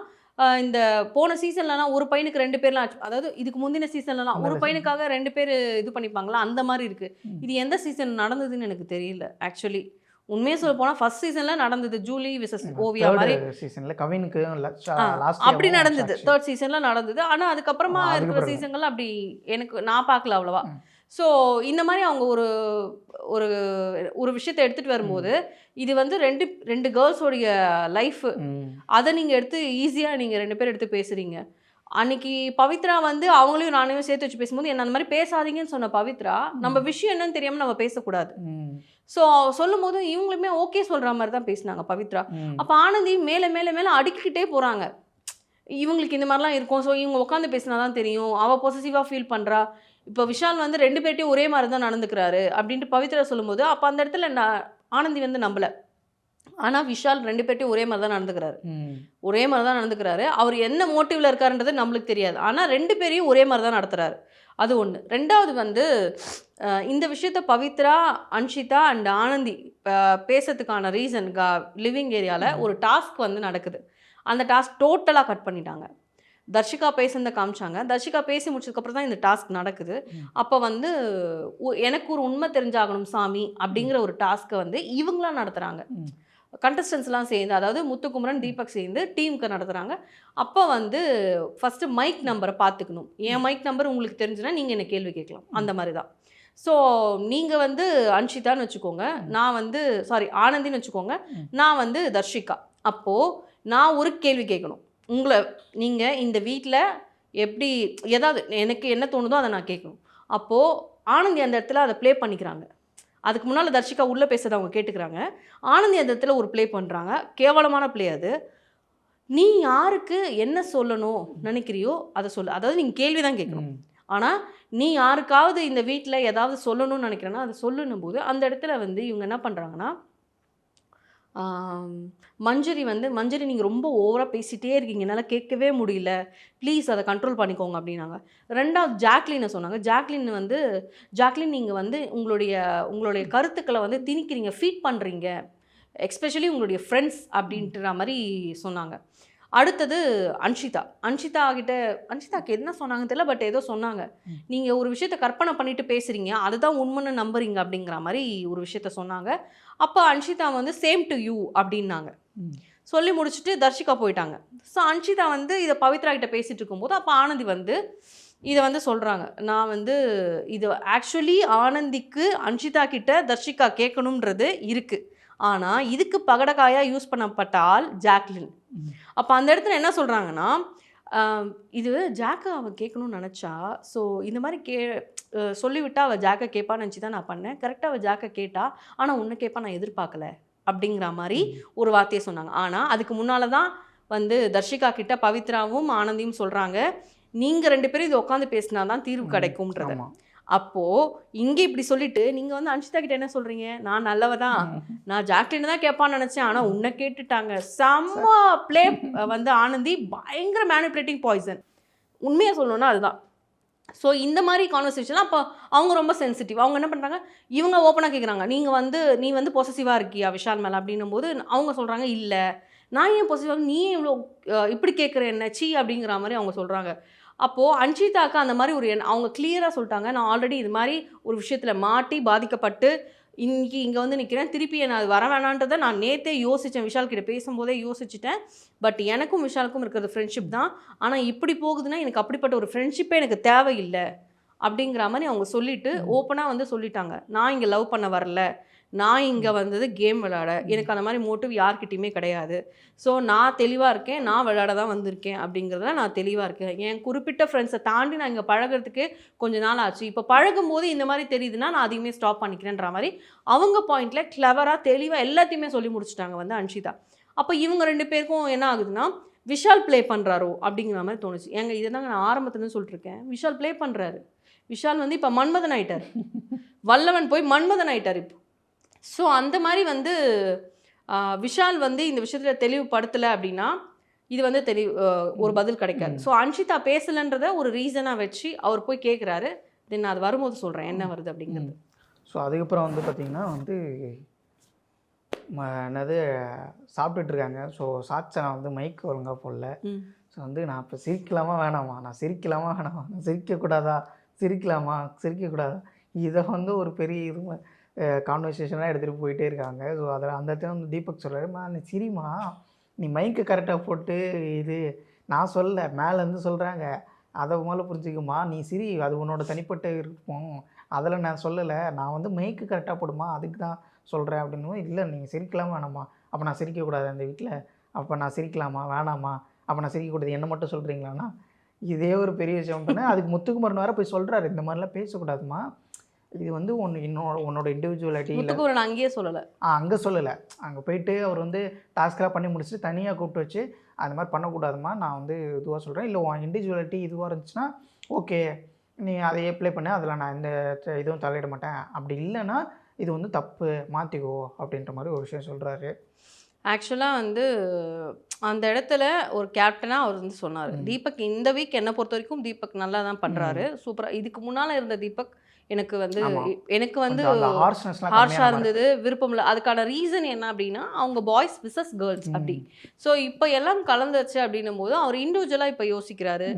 இந்த போன சீசன்லலாம் ஒரு பையனுக்கு 2 பேர்லாம், அதாவது இதுக்கு முந்தின சீசன்லலாம் ஒரு பையனுக்காக 2 பேர் இது பண்ணிப்பாங்களா, அந்த மாதிரி இருக்குது. இது எந்த சீசன் நடந்ததுன்னு எனக்கு தெரியல ஆக்சுவலி. உண்மையாக சொல்ல போனால் ஃபர்ஸ்ட் சீசனில் நடந்தது, ஜூலி விசஸ் ஓவியா மாதிரி சீசனில் கவினுக்கு அப்படி நடந்தது, 3rd சீசனில் நடந்தது. ஆனால் அதுக்கப்புறமா இருக்கிற சீசன்கள் அப்படி நான் பார்க்கல அவ்வளோவா. ஸோ இந்த மாதிரி அவங்க ஒரு ஒரு விஷயத்தை எடுத்துகிட்டு வரும்போது இது வந்து ரெண்டு கேர்ள்ஸோடைய லைஃபு, அதை நீங்கள் எடுத்து ஈஸியாக நீங்கள் 2 பேர் எடுத்து பேசுகிறீங்க. அன்னைக்கு பவித்ரா வந்து அவங்களையும் நானையும் சேர்த்து வச்சு பேசும்போது என்ன அந்த மாதிரி பேசாதீங்கன்னு சொன்ன பவித்ரா, நம்ம விஷயம் என்னன்னு தெரியாமல் நம்ம பேசக்கூடாது. ஸோ சொல்லும் போது இவங்களுமே ஓகே சொல்கிற மாதிரி தான் பேசினாங்க பவித்ரா. அப்போ ஆனந்தி மேலே மேலே மேலே அடுக்கிக்கிட்டே போகிறாங்க. இவங்களுக்கு இந்த மாதிரிலாம் இருக்கும். ஸோ இவங்க உட்காந்து பேசினா தான் தெரியும். அவள் பொசசிவாக ஃபீல் பண்ணுறா. இப்போ விஷால் வந்து 2 பேர்ட்டையும் ஒரே மாதிரி தான் நடந்துக்கிறாரு அப்படின்ட்டு பவித்ரா சொல்லும்போது, அப்போ அந்த இடத்துல ஆனந்தி வந்து நம்பல. ஆனா விஷால் 2 பேர்ட்டையும் ஒரே மாதிரி தான் நடந்துக்கிறாரு. ஒரே மாதிரி தான் நடந்துக்கிறாரு. அவர் என்ன மோட்டிவ்ல இருக்காருன்றது நம்மளுக்கு தெரியாது. ஆனா 2 பேரையும் ஒரே மாதிரி தான் நடத்துறாரு. அது ஒண்ணு. 2வது வந்து இந்த விஷயத்த பவித்ரா, அன்ஷிதா அண்ட் ஆனந்தி பேசறதுக்கான ரீசன் லிவிங் ஏரியால ஒரு டாஸ்க் வந்து நடக்குது. அந்த டாஸ்க் டோட்டலா கட் பண்ணிட்டாங்க. தர்ஷிகா பேசுனத காமிச்சாங்க. தர்ஷிகா பேசி முடிச்சதுக்கப்புறம் தான் இந்த டாஸ்க் நடக்குது. அப்போ வந்து எனக்கு ஒரு உண்மை தெரிஞ்சாகணும் சாமி அப்படிங்கிற ஒரு டாஸ்க்கை வந்து இவங்களா நடத்துகிறாங்க. கண்டஸ்டன்ஸ்லாம் சேர்ந்து, அதாவது முத்துக்குமரன், தீபக் சேர்ந்து டீமுக்கு நடத்துகிறாங்க. அப்போ வந்து ஃபஸ்ட்டு மைக் நம்பரை பார்த்துக்கணும். என் மைக் நம்பர் உங்களுக்கு தெரிஞ்சுன்னா நீங்கள் என்ன கேள்வி கேட்கலாம். அந்த மாதிரி தான். ஸோ நீங்கள் வந்து அன்ஷிதான்னு வச்சுக்கோங்க, நான் வந்து ஆனந்தின்னு வச்சுக்கோங்க, நான் வந்து தர்ஷிகா. அப்போது நான் ஒரு கேள்வி கேட்கணும். உங்களை நீங்கள் இந்த வீட்டில் எப்படி ஏதாவது எனக்கு என்ன தோணுதோ அதை நான் கேட்கணும். அப்போது ஆனந்தி அந்த இடத்துல அதை ப்ளே பண்ணிக்கிறாங்க. அதுக்கு முன்னால் தர்ஷிகா உள்ளே பேசுறதை அவங்க கேட்டுக்கிறாங்க. ஆனந்தி அந்த இடத்துல ஒரு ப்ளே பண்ணுறாங்க. கேவலமான ப்ளே அது. நீ யாருக்கு என்ன சொல்லணும் நினைக்கிறியோ அதை சொல்லு. அதாவது நீங்கள் கேள்வி தான் கேட்கணும். ஆனால் நீ யாருக்காவது இந்த வீட்டில் ஏதாவது சொல்லணும்னு நினைக்கிறேன்னா அதை சொல்லுன்னும் போது அந்த இடத்துல வந்து இவங்க என்ன பண்ணுறாங்கன்னா, மஞ்சரி நீங்கள் ரொம்ப ஓவராக பேசிகிட்டே இருக்கீங்க, என்னால் கேட்கவே முடியல, ப்ளீஸ் அதை கண்ட்ரோல் பண்ணிக்கோங்க அப்படின்னாங்க. 2வது ஜாக்லினை சொன்னாங்க. ஜாக்லின் நீங்கள் வந்து உங்களுடைய கருத்துக்களை வந்து திணிக்கிறீங்க, ஃபீட் பண்ணுறீங்க, எஸ்பெஷலி உங்களுடைய ஃப்ரெண்ட்ஸ் அப்படின்ற மாதிரி சொன்னாங்க. அடுத்தது அன்ஷிதாக்கு என்ன சொன்னாங்கன்னு தெரியல, பட் ஏதோ சொன்னாங்க. நீங்கள் ஒரு விஷயத்தை கற்பனை பண்ணிட்டு பேசுகிறீங்க, அதுதான் உண்மைன்னு நம்புறீங்க அப்படிங்கிற மாதிரி ஒரு விஷயத்த சொன்னாங்க. அப்போ அன்ஷிதா வந்து சேம் டு யூ அப்படின்னாங்க. சொல்லி முடிச்சுட்டு தர்ஷிகா போயிட்டாங்க. ஸோ அன்ஷிதா வந்து இதை பவித்ரா கிட்ட பேசிகிட்டு இருக்கும்போது அப்போ ஆனந்தி வந்து இதை வந்து சொல்கிறாங்க. நான் வந்து இது ஆக்சுவலி ஆனந்திக்கு அன்ஷிதா கிட்ட தர்ஷிகா கேட்கணுன்றது இருக்குது. ஆனால் இதுக்கு பகடக்காயாக யூஸ் பண்ணப்பட்ட ஆள் ஜாக்லின். அப்போ அந்த இடத்துல என்ன சொல்கிறாங்கன்னா, இது ஜாக்கை அவன் கேட்கணும்னு நினச்சா, ஸோ இந்த மாதிரி சொல்லிவிட்டா அவள் ஜாக்கை கேட்பான்னு நினச்சி தான் நான் பண்ணேன். கரெக்டாக அவள் ஜாக்கை கேட்டா, ஆனால் உன்னை கேட்பா நான் எதிர்பார்க்கல அப்படிங்கிற மாதிரி ஒரு வார்த்தையை சொன்னாங்க. ஆனால் அதுக்கு முன்னால் தான் வந்து தர்ஷிகா கிட்ட பவித்ராவும் ஆனந்தியும் சொல்கிறாங்க, நீங்கள் 2 பேரும் இது உட்காந்து பேசினா தான் தீர்வு கிடைக்கும்ன்றத. அப்போது இங்கே இப்படி சொல்லிட்டு நீங்கள் வந்து அன்ஷிதா கிட்ட என்ன சொல்கிறீங்க, நான் நல்லவ தான், நான் ஜாக்லின் தான் கேட்பான்னு நினச்சேன், ஆனால் உன்னை கேட்டுட்டாங்க. செம்ம ப்ளே வந்து ஆனந்தி, பயங்கர மேனிப்புலேட்டிங் பாய்சன். உண்மையாக சொல்லணும்னா அதுதான். ஸோ இந்த மாதிரி கான்வர்சேஷன்லாம் அப்போ அவங்க ரொம்ப சென்சிட்டிவ். அவங்க என்ன பண்ணுறாங்க, இவங்க ஓப்பனாக கேட்குறாங்க, நீ வந்து பொசசிவாக இருக்கியா விஷால் மேலே அப்படின்னும் போது அவங்க சொல்கிறாங்க, இல்லை நான் ஏன் பொசசிவாக, நீ இவ்வளோ இப்படி கேட்குற என்ன சீ அப்படிங்கிற மாதிரி அவங்க சொல்கிறாங்க. அப்போது அன்ஷிதாக்கு அந்த மாதிரி அவங்க கிளியராக சொல்லிட்டாங்க, நான் ஆல்ரெடி இது மாதிரி ஒரு விஷயத்தில் மாட்டி பாதிக்கப்பட்டு இன்றைக்கி இங்கே வந்து நிற்கிறேன், திருப்பி நான் அது வர வேணான்றதை நான் நேற்றே யோசித்தேன், விஷால் கிட்ட பேசும்போதே யோசிச்சுட்டேன். பட் எனக்கும் விஷாலுக்கும் இருக்கிறது ஃப்ரெண்ட்ஷிப் தான், ஆனால் இப்படி போகுதுன்னா எனக்கு அப்படிப்பட்ட ஒரு ஃப்ரெண்ட்ஷிப்பே எனக்கு தேவையில்லை அப்படிங்கிற மாதிரி அவங்க சொல்லிவிட்டு ஓப்பனாக வந்து சொல்லிட்டாங்க. நான் இங்கே லவ் பண்ண வரல, நான் இங்கே வந்தது கேம் விளையாட, எனக்கு அந்த மாதிரி மோட்டிவ் யார்கிட்டையுமே கிடையாது. ஸோ நான் தெளிவாக இருக்கேன், நான் விளையாட தான் வந்திருக்கேன் அப்படிங்கிறதுல நான் தெளிவாக இருக்கேன். என் குறிப்பிட்ட ஃப்ரெண்ட்ஸை தாண்டி நான் இங்கே பழகிறதுக்கு கொஞ்ச நாள் ஆச்சு. இப்போ பழகும் போது இந்த மாதிரி தெரியுதுன்னா நான் அதையுமே ஸ்டாப் பண்ணிக்கிறேன்ற மாதிரி அவங்க பாயிண்டில் கிளவராக தெளிவாக எல்லாத்தையுமே சொல்லி முடிச்சுட்டாங்க வந்து அன்ஷிதா. அப்போ இவங்க 2 பேருக்கும் என்ன ஆகுதுன்னா, விஷால் ப்ளே பண்ணுறாரோ அப்படிங்கிற மாதிரி தோணுச்சு. ஏங்க இதை தாங்க நான் ஆரம்பத்துலேருந்து சொல்லிட்டுருக்கேன், விஷால் ப்ளே பண்ணுறாரு. விஷால் வந்து இப்போ மன்மதன் ஆயிட்டார், வல்லவன் போய் மன்மதன் ஆயிட்டார் இப்போ. ஸோ அந்த மாதிரி வந்து விஷால் வந்து இந்த விஷயத்தில் தெளிவுபடுத்தலை அப்படின்னா இது வந்து ஒரு பதில் கிடைக்காது. ஸோ அன்ஷிதா பேசலைன்றத ஒரு ரீசனாக வச்சு அவர் போய் கேட்குறாரு. தென் அது வரும்போது சொல்கிறேன் என்ன வருது அப்படிங்கிறது. ஸோ அதுக்கப்புறம் வந்து பார்த்திங்கன்னா வந்து என்னது சாப்பிட்டுட்ருக்காங்க. ஸோ சாட்சை நான் வந்து மைக் ஒழுங்காக போடல. ஸோ வந்து நான் இப்போ சிரிக்கலாமா வேணாமா, நான் சிரிக்கக்கூடாதா, சிரிக்கக்கூடாதா, இதை வந்து ஒரு பெரிய இது கான்வர்சேஷனாக எடுத்துகிட்டு போயிட்டே இருக்காங்க. ஸோ அதில் அந்த இடத்துல வந்து தீபக் சொல்கிறாருமா, நீ சிரிமா, நீ மைக்கு கரெக்டாக போட்டு, இது நான் சொல்ல மேலேருந்து சொல்கிறாங்க, அதை முதல்ல புரிஞ்சுக்குமா, நீ சிரி, அது உன்னோட தனிப்பட்ட இருக்கும், அதில் நான் சொல்லலை, நான் வந்து மைக்கு கரெக்டாக போடுமா அதுக்கு தான் சொல்கிறேன் அப்படின்னு. இல்லை நீங்கள் சிரிக்கலாமா வேணாமா, அப்போ நான் சிரிக்கக்கூடாது அந்த வீட்டில், அப்போ நான் சிரிக்கலாமா வேணாமா, அப்போ நான் சிரிக்கக்கூடாது என்ன மட்டும் சொல்கிறீங்களாண்ணா, இதே ஒரு பெரிய விஷயம் பண்ணேன். அதுக்கு முத்துக்குமரன் வேறு போய் சொல்கிறாரு, இந்த மாதிரிலாம் பேசக்கூடாதுமா, இது வந்து உன்னோட இண்டிவிஜுவலிட்டி இல்லை. முத்துக்குமரன் அங்கேயே சொல்லலை. அங்கே சொல்லலை. அங்கே போயிட்டு அவர் வந்து டாஸ்க்கெலாம் பண்ணி முடிச்சுட்டு தனியாக கூப்பிட்டு வச்சு அந்த மாதிரி பண்ணக்கூடாதுமா, நான் வந்து இதுவாக சொல்கிறேன், இல்லை உன் இண்டிவிஜுவலிட்டி இதுவாக இருந்துச்சுன்னா ஓகே நீ அதை அப்ளை பண்ண, அதில் நான் எந்த இதுவும் தலையிட மாட்டேன், அப்படி இல்லைன்னா இது வந்து தப்பு மாற்றிக்கோ அப்படின்ற மாதிரி ஒரு விஷயம் சொல்கிறாரு. ஆக்சுவலாக வந்து அந்த இடத்துல ஒரு கேப்டனாக அவர் வந்து சொன்னார், தீபக் இந்த வீக் என்னை பொறுத்த வரைக்கும் தீபக் நல்லா தான் பண்ணுறாரு, சூப்பராக. இதுக்கு முன்னால் இருந்த தீபக் எனக்கு வந்து ஹார்ஷாக இருந்தது, விருப்பம் இல்லை. அதுக்கான ரீசன் என்ன அப்படின்னா அவங்க பாய்ஸ் விசஸ் கேர்ள்ஸ் அப்படி. ஸோ இப்போ எல்லாம் கலந்துச்சு அப்படின்னும் போது அவர் இண்டிவிஜுவலாக இப்போ யோசிக்கிறாரு,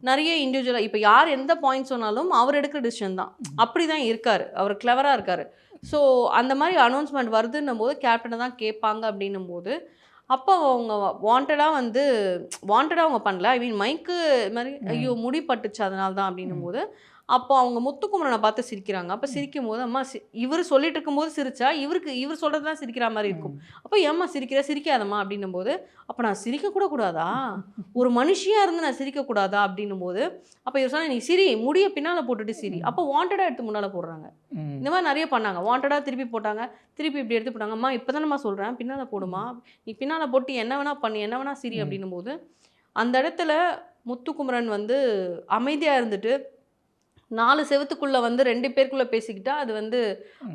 நிறைய இண்டிவிஜுவலாக. இப்போ யார் எந்த பாயிண்ட் சொன்னாலும் அவர் எடுக்கிற டிசிஷன் தான், அப்படி தான் இருக்கார், அவர் கிளவராக இருக்கார். ஸோ அந்த மாதிரி அனௌன்ஸ்மெண்ட் வருதுன்னும் போது கேப்டனை தான் கேட்பாங்க அப்படின்னும் போது அப்போ அவங்க வாண்டடாக அவங்க பண்ணல. ஐ மீன் மைக்கு மாதிரி ஐயோ முடி பட்டுச்சு அதனால தான் அப்படின்னும் போது அப்போ அவங்க முத்துக்குமரனை பார்த்து சிரிக்கிறாங்க. அப்போ சிரிக்கும் போது அம்மா இவர் சொல்லிட்டு இருக்கும்போது சிரிச்சா இவர் சொல்கிறது தான் சிரிக்கிற மாதிரி இருக்கும். அப்போ ஏம்மா சிரிக்காதம்மா அப்படின்னும் போது அப்போ நான் சிரிக்கக்கூட கூடாதா, ஒரு மனுஷியாக இருந்து நான் சிரிக்கக்கூடாதா அப்படின்னும் போது அப்போ இவர் சொன்னால் நீ சிரி, முடியை பின்னால் போட்டுட்டு சிரி. அப்போ வாண்டடாக எடுத்து முன்னால் போடுறாங்க. இந்த மாதிரி நிறைய பண்ணாங்க. வாண்டடாக திருப்பி போட்டாங்க, திருப்பி இப்படி எடுத்து போட்டாங்க. அம்மா இப்போ தானம்மா சொல்கிறேன் பின்னால் போடுமா, நீ பின்னால் போட்டு என்ன வேணா பண்ணி என்ன வேணா சிரி அப்படின்னும் போது அந்த இடத்துல முத்துக்குமரன் வந்து அமைதியாக இருந்துட்டு 4 செவத்துக்குள்ளே வந்து 2 பேருக்குள்ளே பேசிக்கிட்டா அது வந்து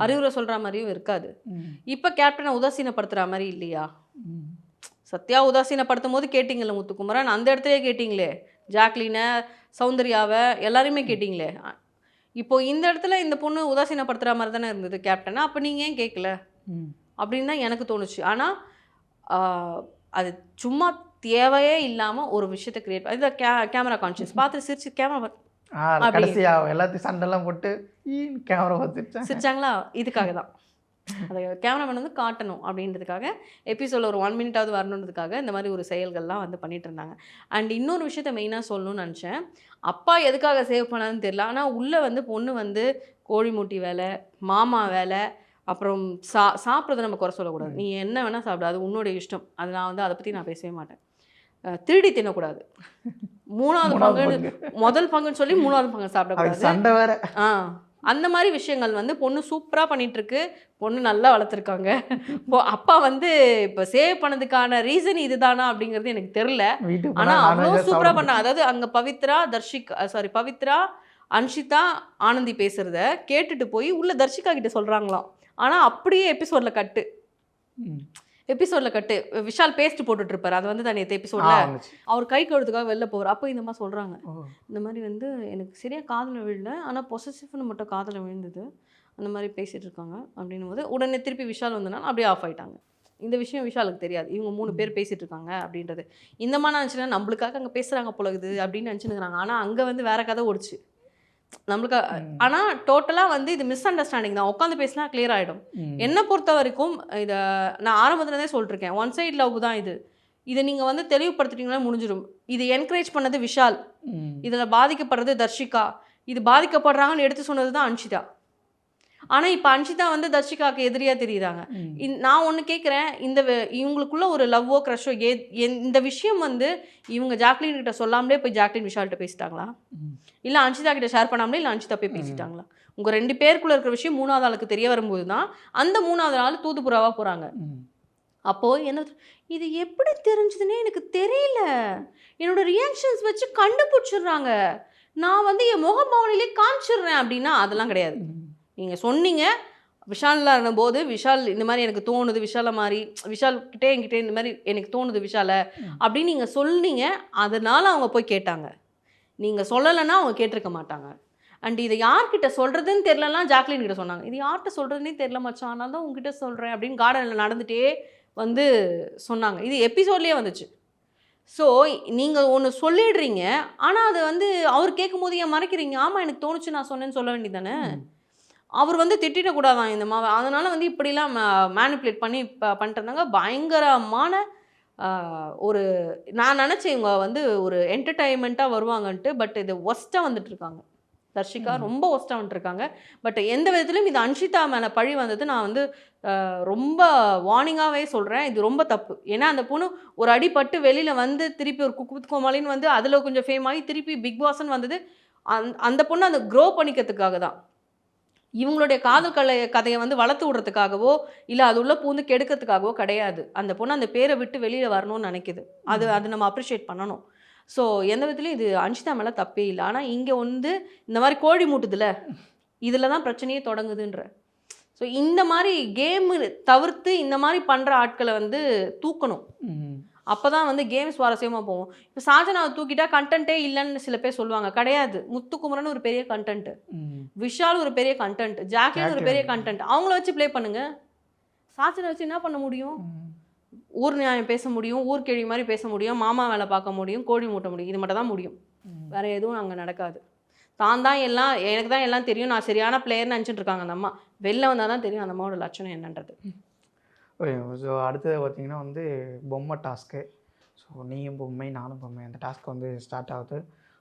அறிவுரை சொல்கிற மாதிரியும் இருக்காது. இப்போ கேப்டனை உதாசீனப்படுத்துகிற மாதிரி இல்லையா? சத்யா உதாசீனப்படுத்தும் போது கேட்டிங்கல்ல முத்துக்குமரன், அந்த இடத்துலையே கேட்டிங்களே, ஜாக்லினை சௌந்தர்யாவை எல்லாரையுமே கேட்டிங்களே. இப்போ இந்த இடத்துல இந்த பொண்ணு உதாசீனப்படுத்துகிற மாதிரி தானே இருந்தது கேப்டனை, அப்போ நீங்கள் ஏன் கேட்கல அப்படின்னு தான் எனக்கு தோணுச்சு. ஆனால் அது சும்மா தேவையே இல்லாமல் ஒரு விஷயத்தை கிரியேட் பண்ணி கேமரா கான்ஷியஸ் பார்த்து சிரிச்சு கேமரா கடைசியா எல்லாத்தையும் சண்டெல்லாம் போட்டு கேமரா பார்த்துட்டு சிரிச்சாங்களா, இதுக்காக தான் அதை கேமராமேன் வந்து காட்டணும் அப்படின்றதுக்காக எபிசோடில் ஒரு 1 மினிட்டாவது வரணுன்றதுக்காக இந்த மாதிரி ஒரு செயல்கள்லாம் வந்து பண்ணிட்டு இருந்தாங்க. அண்ட் இன்னொரு விஷயத்த மெயினாக சொல்லணும்னு நினச்சேன், அப்பா எதுக்காக சேவ் பண்ணான்னு தெரியல, ஆனால் உள்ளே வந்து பொண்ணு வந்து கோழி மூட்டி வேலை, மாமா வேலை, அப்புறம் சாப்பிட்றத நம்ம குறை சொல்லக்கூடாது, நீ என்ன வேணால் சாப்பிடு, அது உன்னோட இஷ்டம், அது நான் வந்து அதை பற்றி நான் பேசவே மாட்டேன். திருடி தின்னக்கூடாது, 3வது பங்கு முதல் பங்குன்னு சொல்லி 3வது பங்கு சாப்பிடக்கூடாது. அந்த மாதிரி விஷயங்கள் வந்து பொண்ணு சூப்பராக பண்ணிகிட்ருக்கு, பொண்ணு நல்லா வளர்த்துருக்காங்க. அப்பா வந்து இப்போ சேவ் பண்ணதுக்கான ரீசன் இதுதானா அப்படிங்கிறது எனக்கு தெரில. ஆனால் அவ்வளோ சூப்பராக பண்ணாங்க. அதாவது அங்கே பவித்ரா அன்ஷிதா ஆனந்தி பேசுகிறத கேட்டுட்டு போய் உள்ள தர்ஷிகா கிட்ட சொல்கிறாங்களாம். ஆனால் அப்படியே எபிசோடில் கட்டு விஷால் பேஸ்ட் போட்டுட்ருப்பார், அது வந்து தான் நேற்று எபிசோடில் அவர் கை கழுத்துக்காக வெளில போகிறார். அப்போ இந்த மாதிரி சொல்கிறாங்க, இந்த மாதிரி வந்து எனக்கு சரியாக காதில் விழல, ஆனால் பொசசிவ்னு மட்டும் காதில் விழுந்தது, அந்த மாதிரி பேசிகிட்டு இருக்காங்க அப்படின்னும் போது உடனே திருப்பி விஷால் வந்தனால அப்படியே ஆஃப் ஆகிட்டாங்க. இந்த விஷயம் விஷாலுக்கு தெரியாது, இவங்க 3 பேர் பேசிகிட்டு இருக்காங்க அப்படின்றது. இந்த மாதிரி நினச்சினா நம்மளுக்காக அங்கே பேசுகிறாங்க போலகுது அப்படின்னு நினச்சினுக்கிறாங்க. ஆனால் அங்கே வந்து வேறு கதை ஓடிச்சு நம்மளுக்கு. ஆனால் டோட்டலாக வந்து இது மிஸ் அண்டர்ஸ்டாண்டிங் தான், உட்காந்து பேசினா கிளியர் ஆகிடும். என்னை பொறுத்த வரைக்கும் இதை நான் ஆரம்பத்துலேருந்தே சொல்லிட்டுருக்கேன், ஒன் சைட் லவ் தான் இது. இதை நீங்கள் வந்து தெளிவுபடுத்திட்டீங்கன்னா முடிஞ்சிடும். இது என்கரேஜ் பண்ணது விஷால், இதில் பாதிக்கப்படுறது தர்ஷிகா, இது பாதிக்கப்படுறாங்கன்னு எடுத்து சொன்னது தான் அன்ஷிதா. ஆனால் இப்போ அன்ஷிதா வந்து தர்ஷிகாவுக்கு எதிரியாக தெரியுறாங்க. நான் ஒன்று கேட்குறேன், இவங்களுக்குள்ள ஒரு லவ்வோ க்ரஷோ இந்த விஷயம் வந்து இவங்க ஜாக்லின் கிட்ட சொல்லாமலே போய் ஜாக்லின் விஷால்கிட்ட பேசிட்டாங்களா, இல்லை அன்ஷிதா கிட்ட ஷேர் பண்ணாமலே இல்லை அன்ஷிதா போய் பேசிட்டாங்களா? உங்கள் 2 பேருக்குள்ளே இருக்கிற விஷயம் 3வது ஆளுக்கு தெரிய வரும்போது தான் அந்த 3வது ஆள் தூதுப்புறாவாக போகிறாங்க. அப்போது என்ன இது எப்படி தெரிஞ்சதுன்னே எனக்கு தெரியல, என்னோடய ரியாக்ஷன்ஸ் வச்சு கண்டுபிடிச்சிடுறாங்க, நான் வந்து என் முகபாவனையிலே காமிச்சிடுறேன் அப்படின்னா அதெல்லாம் கிடையாது. நீங்கள் சொன்னீங்க விஷாலில் இருந்தபோது விஷால் இந்த மாதிரி எனக்கு தோணுது, விஷால்கிட்டே என்கிட்ட இந்த மாதிரி எனக்கு தோணுது விஷாலை அப்படின்னு நீங்கள் சொன்னீங்க, அதனால் அவங்க போய் கேட்டாங்க. நீங்கள் சொல்லலைன்னா அவங்க கேட்டிருக்க மாட்டாங்க. அண்ட் இதை யார்கிட்ட சொல்கிறதுன்னு தெரிலலாம் ஜாக்லின் கிட்ட சொன்னாங்க, இது யார்கிட்ட சொல்கிறதுனே தெரில மச்சான், அதனால தான் உங்ககிட்ட சொல்கிறேன் அப்படின்னு கார்டனில் நடந்துகிட்டே வந்து சொன்னாங்க. இது எபிசோட்லேயே வந்துச்சு. ஸோ நீங்கள் ஒன்று சொல்லிடுறீங்க, ஆனால் அது வந்து அவர் கேட்கும் போது ஏன் மறைக்கிறீங்க? ஆமாம் எனக்கு தோணுச்சு நான் சொன்னேன்னு சொல்ல வேண்டியதானே. அவர் வந்து திட்டிடக்கூடாதான் இந்த மாவை, அதனால் வந்து இப்படிலாம் மேனிப்புலேட் பண்ணி பண்ணிட்டுருந்தாங்க. பயங்கரமான ஒரு நான் நினச்சேன் இவங்க வந்து ஒரு என்டர்டைன்மெண்ட்டாக வருவாங்கன்ட்டு, பட் இது ஒஸ்ட்டாக வந்துட்டுருக்காங்க. தர்ஷிகா ரொம்ப ஒஸ்ட்டாக வந்துட்டுருக்காங்க. பட் எந்த விதத்துலையும் இது அன்ஷிதா மேலே பழி வந்தது நான் வந்து ரொம்ப வார்னிங்காகவே சொல்கிறேன், இது ரொம்ப தப்பு. ஏன்னா அந்த பொண்ணு ஒரு அடிப்பட்டு வெளியில் வந்து திருப்பி ஒரு குக்கு கோமாளின்னு வந்து அதில் கொஞ்சம் ஃபேம் ஆகி திருப்பி பிக் பாஸ்ன்னு வந்தது அந்த பொண்ணு அந்த க்ரோ பண்ணிக்கிறதுக்காக தான். இவங்களுடைய காதல் கதையை வந்து வளர்த்து விடுறதுக்காகவோ இல்லை அது உள்ள பூந்து கெடுக்கிறதுக்காகவோ கிடையாது. அந்த பொண்ணு அந்த பேரை விட்டு வெளியில் வரணும்னு நினைக்குது. அது நம்ம அப்ரிஷியேட் பண்ணணும். ஸோ எந்த விதத்துலையும் இது அன்ஷிதா மேலே தப்பே இல்லை. ஆனால் இங்கே வந்து இந்த மாதிரி கோழி மூட்டுதுல, இதில் தான் பிரச்சனையே தொடங்குதுன்ற. ஸோ இந்த மாதிரி கேமு தவிர்த்து இந்த மாதிரி பண்ணுற ஆட்களை வந்து தூக்கணும். அப்போ தான் வந்து கேம் சுவாரஸ்யமாக போகும். இப்போ ஷாஜனாவை தூக்கிட்டா கண்டென்ட்டே இல்லைன்னு சில பேர் சொல்லுவாங்க. கிடையாது. முத்துக்குமரன் ஒரு பெரிய கண்டென்ட், விஷால் ஒரு பெரிய கண்டென்ட், ஜாக்லின் ஒரு பெரிய கண்டென்ட். அவங்கள வச்சு ப்ளே பண்ணுங்க. ஷாஜனை வச்சு என்ன பண்ண முடியும்? ஊர் நியாயம் பேச முடியும், ஊர் கேள்வி மாதிரி பேச முடியும், மாமா வேலை பார்க்க முடியும், கோழி மூட்ட முடியும். இது மட்டும் தான் முடியும். வேற எதுவும் அங்கே நடக்காது. தான் எல்லாம் எனக்கு தான் எல்லாம் தெரியும், நான் சரியான பிளேயர்னு நினச்சிட்டு இருக்காங்க அந்த அம்மா. வெளில வந்தால் தான் தெரியும் அந்த அம்மாவோட லட்சணம் என்னன்றது. ஸோ அடுத்தது பார்த்திங்கன்னா வந்து பொம்மை டாஸ்க்கு. ஸோ நீயும் பொம்மை நானும் பொம்மை அந்த டாஸ்க் வந்து ஸ்டார்ட் ஆகுது.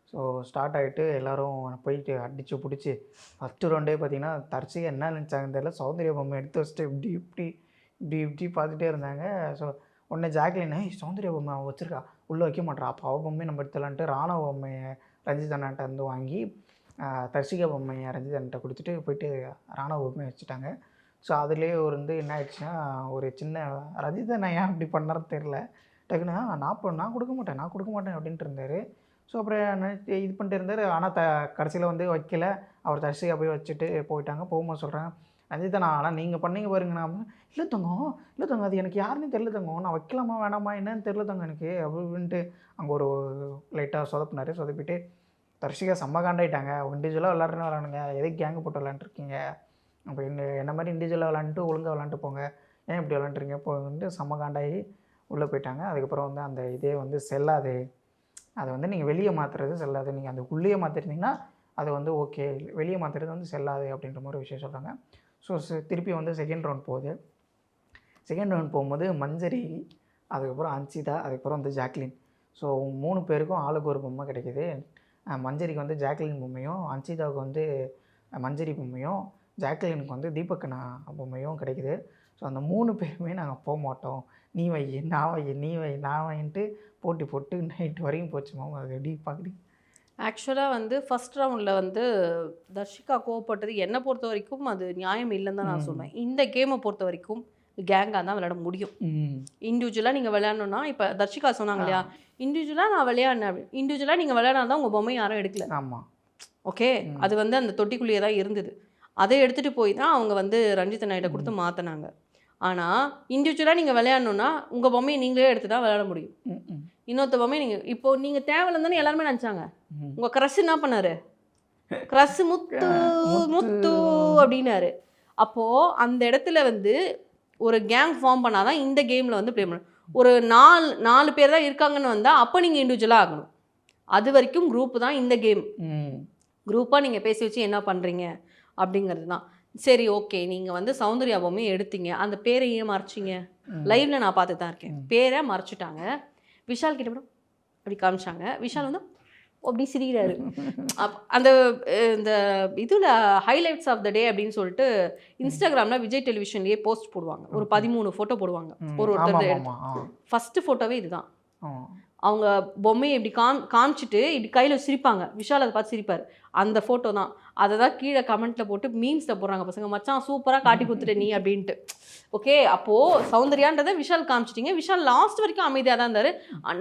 ஸோ ஸ்டார்ட் ஆகிட்டு எல்லோரும் போயிட்டு அடித்து பிடிச்சி ஃபஸ்ட்டு ரவுண்டே பார்த்திங்கன்னா தரிசியாக என்ன நினச்சாங்கன்னு தெரியல, சௌந்தர்யா பொம்மை எடுத்து வச்சுட்டு இப்படி பார்த்துட்டே இருந்தாங்க. ஸோ உடனே ஜாக்லின் சௌந்தர்யா பொம்மை அவள் வச்சுருக்கா உள்ளே வைக்க மாட்டா, அப்போ அவள் பொம்மையை நம்ம எடுத்துலான்ட்டு ராணுவ பொம்மையை ரஞ்சித் அண்ணாட்ட வந்து வாங்கி தர்ஷிகா பொம்மையை ரஞ்சித் அண்ணாட்ட கொடுத்துட்டு போயிட்டு ராணுவ பொம்மையை வச்சுட்டாங்க. ஸோ அதுலேயே ஒரு வந்து என்ன ஆயிடுச்சுன்னா, ஒரு சின்ன ரஞ்சித் அண்ணா ஏன் அப்படி பண்ணாருன்னு தெரில, டக்குன்னு நான் கொடுக்க மாட்டேன் அப்படின்ட்டு இருந்தார். ஸோ அப்புறம் இது பண்ணிட்டு இருந்தார். ஆனால் கடைசியில் வந்து வைக்கல, அவர் தர்ஷிகா போய் வச்சுட்டு போயிட்டாங்க. போகும்போது சொல்கிறேன் ரஞ்சித் அண்ணா, ஆனால் நீங்கள் பண்ணீங்க பாருங்க. நான் இல்லை தங்கம் அது எனக்கு யாருன்னு தெரில தங்கம், நான் வைக்கலாமா வேணாமா என்னன்னு தெரில தங்கம் எனக்கு அப்படின்ட்டு அங்கே ஒரு லைட்டாக சொதப்பிட்டு தர்ஷிகா செம்ம காண்டாயிட்டாங்க. இண்டிவிஜுவலாக விளாட்றேன்னு விளாடுங்க, எதுக்கு கேங்கு போட்டு விளாண்டுருக்கீங்க, அப்போ என்ன மாதிரி இண்டிவிஜுவலாக விளாண்டுட்டு ஒழுங்காக விளாண்டு போங்க, ஏன் இப்படி விளாண்டுருங்க போட்டு செம்ம காண்டாகி உள்ளே போயிட்டாங்க. அதுக்கப்புறம் வந்து அந்த இதே வந்து செல்லாது, அதை வந்து நீங்கள் வெளியே மாற்றுறது செல்லாது, நீங்கள் அந்த உள்ளே மாற்றிருந்தீங்கன்னா அது வந்து ஓகே, வெளியே மாற்றுறது வந்து செல்லாது அப்படின்ற மாதிரி ஒரு விஷயம் சொல்கிறாங்க. ஸோ திருப்பி வந்து செகண்ட் ரவுண்ட் போகுது. செகண்ட் ரவுண்ட் போகும்போது மஞ்சரி, அதுக்கப்புறம் அன்சிதா, அதுக்கப்புறம் வந்து ஜாக்லின். ஸோ 3 பேருக்கும் ஆளுக்கு ஒரு பொம்மை கிடைக்கிது. மஞ்சரிக்கு வந்து ஜாக்லின் பொம்மையும், அன்சிதாவுக்கு வந்து மஞ்சரி பொம்மையும், ஜாக்லினுக்கு வந்து தீபக்கண்ணா பொம்மையும் கிடைக்கிது. ஸோ அந்த 3 பேருமே நாங்கள் போக மாட்டோம், நீ வை நான் வைன்ட்டு போட்டி போட்டு நைட்டு வரைக்கும் போச்சுமா. அது எப்படி பார்க்குறீங்க? ஆக்சுவலாக வந்து ஃபஸ்ட் ரவுண்டில் வந்து தர்ஷிகா கோவப்பட்டது என்னை பொறுத்த வரைக்கும் அது நியாயம் இல்லைன்னு தான் நான் சொல்லுவேன். இந்த கேமை பொறுத்த வரைக்கும் கேங்காக தான் விளையாட முடியும். இண்டிவிஜுவலாக நீங்கள் விளையாடணுன்னா, இப்போ தர்ஷிகா சொன்னாங்க இல்லையா, இண்டிவிஜுவலாக நான் விளையாடினேன் அப்படி. இண்டிவிஜுவலாக நீங்கள் விளையாடினா தான் உங்கள் பொம்மை யாரும் எடுக்கல. ஆமாம், ஓகே. அது வந்து அந்த தொட்டிக்குள்ளேயே தான் இருந்தது. அதை எடுத்துகிட்டு போய் தான் அவங்க வந்து ரஞ்சித் அண்ணாயிட்ட கொடுத்து மாற்றினாங்க. ஆனால் இண்டிவிஜுவலாக நீங்கள் விளையாடணுன்னா உங்கள் பொம்மையை நீங்களே எடுத்து தான் விளையாட முடியும். இன்னொருத்த பொம்மையை நீங்கள் தேவையில்லைன்னு தானே எல்லாருமே நினச்சாங்க. உங்கள் க்ரஷ் என்ன பண்ணார், க்ரஷ் முத்து அப்படின்னாரு. அப்போது அந்த இடத்துல வந்து ஒரு கேங் ஃபார்ம் பண்ணாதான் இந்த கேமில் வந்து ப்ளே பண்ணணும். ஒரு 4 பேர் தான் இருக்காங்கன்னு வந்தால் அப்போ நீங்கள் இண்டிவிஜுவலாக ஆகணும். அது வரைக்கும் குரூப்பு தான் இந்த கேம். குரூப்பாக நீங்கள் பேசி வச்சு என்ன பண்ணுறீங்க அப்படிங்கிறது தான். சரி, ஓகே, நீங்கள் வந்து சௌந்தர்யா பொம்மையை எடுத்தீங்க, அந்த பேரை ஏன் மறைச்சிங்க? லைவ்ல நான் பார்த்து தான் இருக்கேன், பேரை மறைச்சிட்டாங்க. விஷால் கிட்ட கூட அப்படி காமிச்சாங்க. விஷால் வந்து அப்படி சிரிக்கிறாரு. அந்த இந்த இதில் ஹைலைட்ஸ் ஆஃப் த டே அப்படின்னு சொல்லிட்டு இன்ஸ்டாகிராமில் விஜய் டெலிவிஷன்லேயே போஸ்ட் போடுவாங்க. ஒரு 13 ஃபோட்டோ போடுவாங்க ஒருத்தர். ஃபஸ்ட்டு ஃபோட்டோவே இதுதான். அவங்க பொம்மையை இப்படி காமிச்சிட்டு இப்படி கையில் சிரிப்பாங்க. விஷால் அதை பார்த்து சிரிப்பார். அந்த ஃபோட்டோ தான். அதை தான் கீழே கமெண்ட்டில் போட்டு மீம்ஸில் போடுறாங்க பசங்க, மச்சான் சூப்பராக காட்டி கொடுத்துட்ட நீ அப்படின்ட்டு. ஓகே, அப்போது சௌந்தர்யான்றதை விஷால் காமிச்சிட்டிங்க. விஷால் லாஸ்ட் வரைக்கும் அமைதியாக தான் இருந்தார்.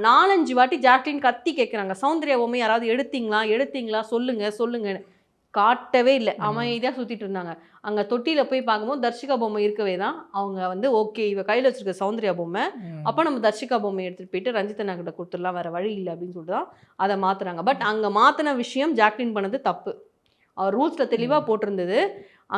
4-5 வாட்டி ஜாக்லின் கத்தி கேட்குறாங்க, சௌந்தர்யா பொம்மை யாராவது எடுத்தீங்களா சொல்லுங்கன்னு. காட்டவே இல்லை, அமைதியாக சுற்றிட்டு இருந்தாங்க. அங்கே தொட்டியில் போய் பார்க்கும்போது தர்ஷிகா பொம்மை இருக்கவே தான் அவங்க வந்து ஓகே இவ கையில் வச்சுருக்க சௌந்தர்யா பொம்மை, அப்போ நம்ம தர்ஷிகா பொம்மை எடுத்துகிட்டு போயிட்டு ரஞ்சித் அண்ணா கிட்ட கொடுத்துடலாம், வேறு வழி இல்லை அப்படின்னு சொல்லிட்டு தான் அதை மாற்றுறாங்க. பட் அங்கே மாற்றின விஷயம் ஜாக்லின் பண்ணது தப்பு. அவர் ரூல்ஸில் தெளிவாக போட்டிருந்தது,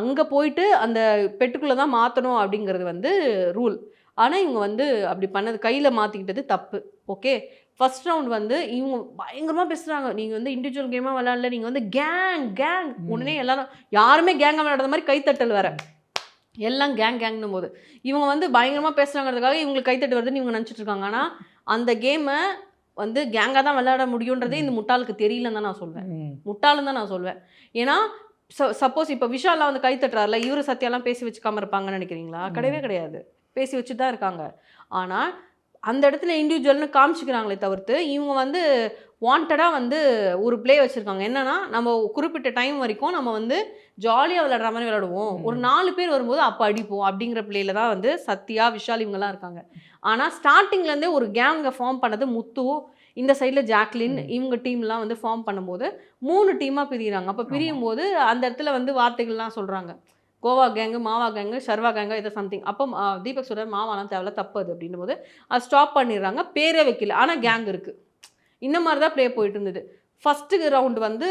அங்கே போயிட்டு அந்த பெட்டுக்குள்ளே தான் மாற்றணும் அப்படிங்கிறது வந்து ரூல். ஆனால் இவங்க வந்து அப்படி பண்ணது கையில் மாற்றிக்கிட்டது தப்பு. ஓகே, ஃபர்ஸ்ட் ரவுண்ட் வந்து இவங்க பயங்கரமாக பேசுகிறாங்க, நீங்கள் வந்து இண்டிவிஜுவல் கேமாக விளையாடல, நீங்கள் வந்து கேங் உடனே எல்லாரும் யாருமே கேங்காக விளையாடுற மாதிரி கைத்தட்டல் வேறு, எல்லாம் கேங்னும் போது இவங்க வந்து பயங்கரமாக பேசுகிறாங்கிறதுக்காக இவங்களுக்கு கைத்தட்டு வருதுன்னு இவங்க நினச்சிட்டு இருக்காங்க. ஆனால் அந்த கேமை வந்து கேங்காக தான் விளையாட முடியுன்றதே இந்த முட்டாளுக்கு தெரியலன்னு தான் நான் சொல்வேன். முட்டாளுன்னு தான் நான் சொல்வேன். ஏன்னா சப்போஸ் இப்போ விஷாலாம் வந்து கைத்தட்டுறாருல, இவரு சத்தியாலாம் பேசி வச்சுக்காமல் இருப்பாங்கன்னு நினைக்கிறீங்களா? கிடையவே கிடையாது, பேசி வச்சு தான் இருக்காங்க. ஆனால் அந்த இடத்துல இண்டிவிஜுவல்னு காமிச்சிக்கிறாங்களே தவிர்த்து இவங்க வந்து வாண்டடாக வந்து ஒரு ப்ளே வச்சுருக்காங்க. என்னென்னா நம்ம குறிப்பிட்ட டைம் வரைக்கும் நம்ம வந்து ஜாலியாக விளையாடுற மாதிரி விளையாடுவோம், ஒரு 4 பேர் வரும்போது அப்போ அடிப்போம் அப்படிங்கிற பிள்ளையில தான் வந்து சத்யா, விஷால் இவங்கெல்லாம் இருக்காங்க. ஆனால் ஸ்டார்டிங்லேருந்தே ஒரு கேங்கை ஃபார்ம் பண்ணது முத்து, இந்த சைடில் ஜாக்லின், இவங்க டீம்லாம் வந்து ஃபார்ம் பண்ணும்போது 3 டீமாக பிரிகிறாங்க. அப்போ பிரியும் போது அந்த இடத்துல வந்து வார்த்தைகள்லாம் சொல்கிறாங்க, கோவா கேங்கு, மாவா கேங்கு, ஷர்வா கேங்கு, இதை சம்திங். அப்போ தீபக் சொல்கிறார் மாவாலாம் தேவையில்ல, தப்பு அது அப்படின்னும் போது அது ஸ்டாப் பண்ணிடுறாங்க. பேரே வைக்கல, ஆனால் கேங் இருக்குது. இந்த மாதிரி தான் ப்ளே போயிட்டு இருந்தது. ஃபஸ்ட்டு ரவுண்டு வந்து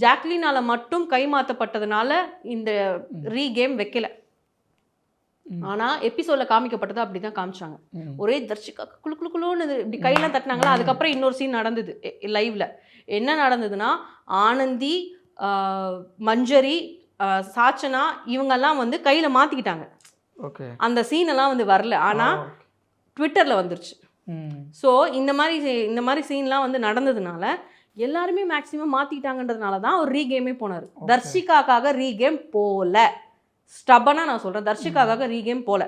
ஜாக்லினால் மட்டும் கைமாற்றப்பட்டதுனால இந்த ரீகேம் வைக்கல. ஆனால் எபிசோடில் காமிக்கப்பட்டது அப்படி தான் காமிச்சாங்க. ஒரே தர்ஷிகா குழு குழு குழுன்னு இப்படி கையெல்லாம் தட்டினாங்களா. அதுக்கப்புறம் இன்னொரு சீன் நடந்தது லைவில். என்ன நடந்ததுன்னா, ஆனந்தி, மஞ்சரி, சாச்சனா இவங்கெல்லாம் வந்து கையில் மாற்றிக்கிட்டாங்க. அந்த சீனெல்லாம் வந்து வரல, ஆனால் ட்விட்டரில் வந்துருச்சு. ஸோ இந்த மாதிரி சீன்லாம் வந்து நடந்ததுனால எல்லாருமே மேக்ஸிமம் மாற்றிக்கிட்டாங்கன்றதுனால தான் அவர் ரீகேமே போனார். தர்ஷிகாக்காக ரீகேம் போகல, ஸ்டபனாக நான் சொல்கிறேன், தர்ஷிகாக்காக ரீகேம் போகல.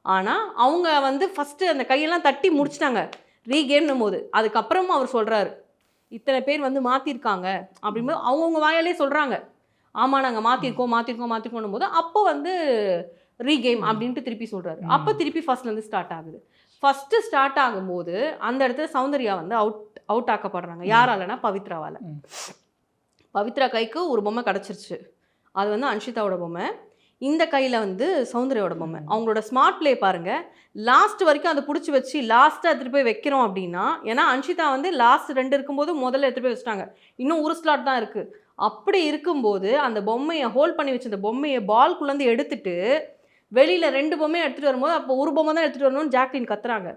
ஆனால் அவங்க வந்து ஃபஸ்ட்டு அந்த கையெல்லாம் தட்டி முடிச்சிட்டாங்க ரீகேம்னும் போது. அதுக்கப்புறமும் அவர் சொல்கிறாரு இத்தனை பேர் வந்து மாற்றிருக்காங்க அப்படிங்கும்போது அவங்கவுங்க வாயாலே சொல்கிறாங்க, ஆமாம் நாங்கள் மாற்றிருக்கோம் போது அப்போ வந்து ரீகேம் அப்படின்ட்டு திருப்பி சொல்கிறாரு. அப்போ திருப்பி ஃபர்ஸ்ட்லேருந்து ஸ்டார்ட் ஆகுது. ஃபஸ்ட்டு ஸ்டார்ட் ஆகும்போது அந்த இடத்துல சௌந்தர்யா வந்து அவுட் ஆக்கப்படுறாங்க. யாராலனா பவித்ராவால். பவித்ரா கைக்கு ஒரு பொம்மை கிடச்சிருச்சு, அது வந்து அன்ஷிதாவோட பொம்மை. இந்த கையில் வந்து சௌந்தர்யாவோட பொம்மை. அவங்களோட ஸ்மார்ட் ப்ளே பாருங்கள், லாஸ்ட் வரைக்கும் அதை பிடிச்சி வச்சு லாஸ்ட்டாக எடுத்துகிட்டு போய் வைக்கிறோம் அப்படின்னா, ஏன்னா அன்ஷிதா வந்து லாஸ்ட் 2 இருக்கும்போது முதல்ல எடுத்துகிட்டு போய் வச்சுட்டாங்க, இன்னும் ஒரு ஸ்லாட் தான் இருக்குது. அப்படி இருக்கும்போது அந்த பொம்மையை ஹோல்ட் பண்ணி வச்சு அந்த பொம்மையை பால்குள்ளேருந்து எடுத்துட்டு வெளியில் 2 பொம்மையை எடுத்துகிட்டு வரும்போது அப்போ ஒரு பொம்மை தான் எடுத்துகிட்டு வரணும்னு ஜாக்லின் கத்துறாங்க.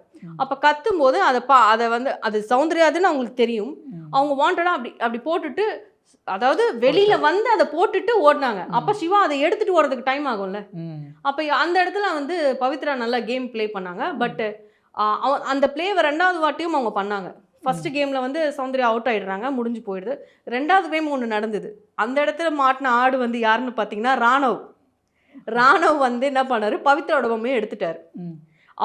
அப்போ கத்தும்போது அதை வந்து அது சௌந்தர்யாதுன்னு அவங்களுக்கு தெரியும். அவங்க வாண்டடாக அப்படி போட்டுட்டு, அதாவது வெளியில் வந்து அதை போட்டுட்டு ஓடினாங்க. அப்போ சிவா அதை எடுத்துகிட்டு ஓடுறதுக்கு டைம் ஆகும்ல. அப்போ அந்த இடத்துல வந்து பவித்ரா நல்லா கேம் ப்ளே பண்ணாங்க. பட் அந்த ப்ளேவை 2வது வாட்டியும் அவங்க பண்ணாங்க. ஃபஸ்ட்டு கேமில் வந்து சௌந்தர்யா அவுட் ஆகிடுறாங்க, முடிஞ்சு போயிடுது. 2வது கேம் ஒன்று நடந்தது. அந்த இடத்துல மாட்டின ஆடு வந்து யாருன்னு பார்த்தீங்கன்னா ராணவ் வந்து என்ன பண்ணார், பவித்ராவோட பொம்மையை எடுத்துட்டார்.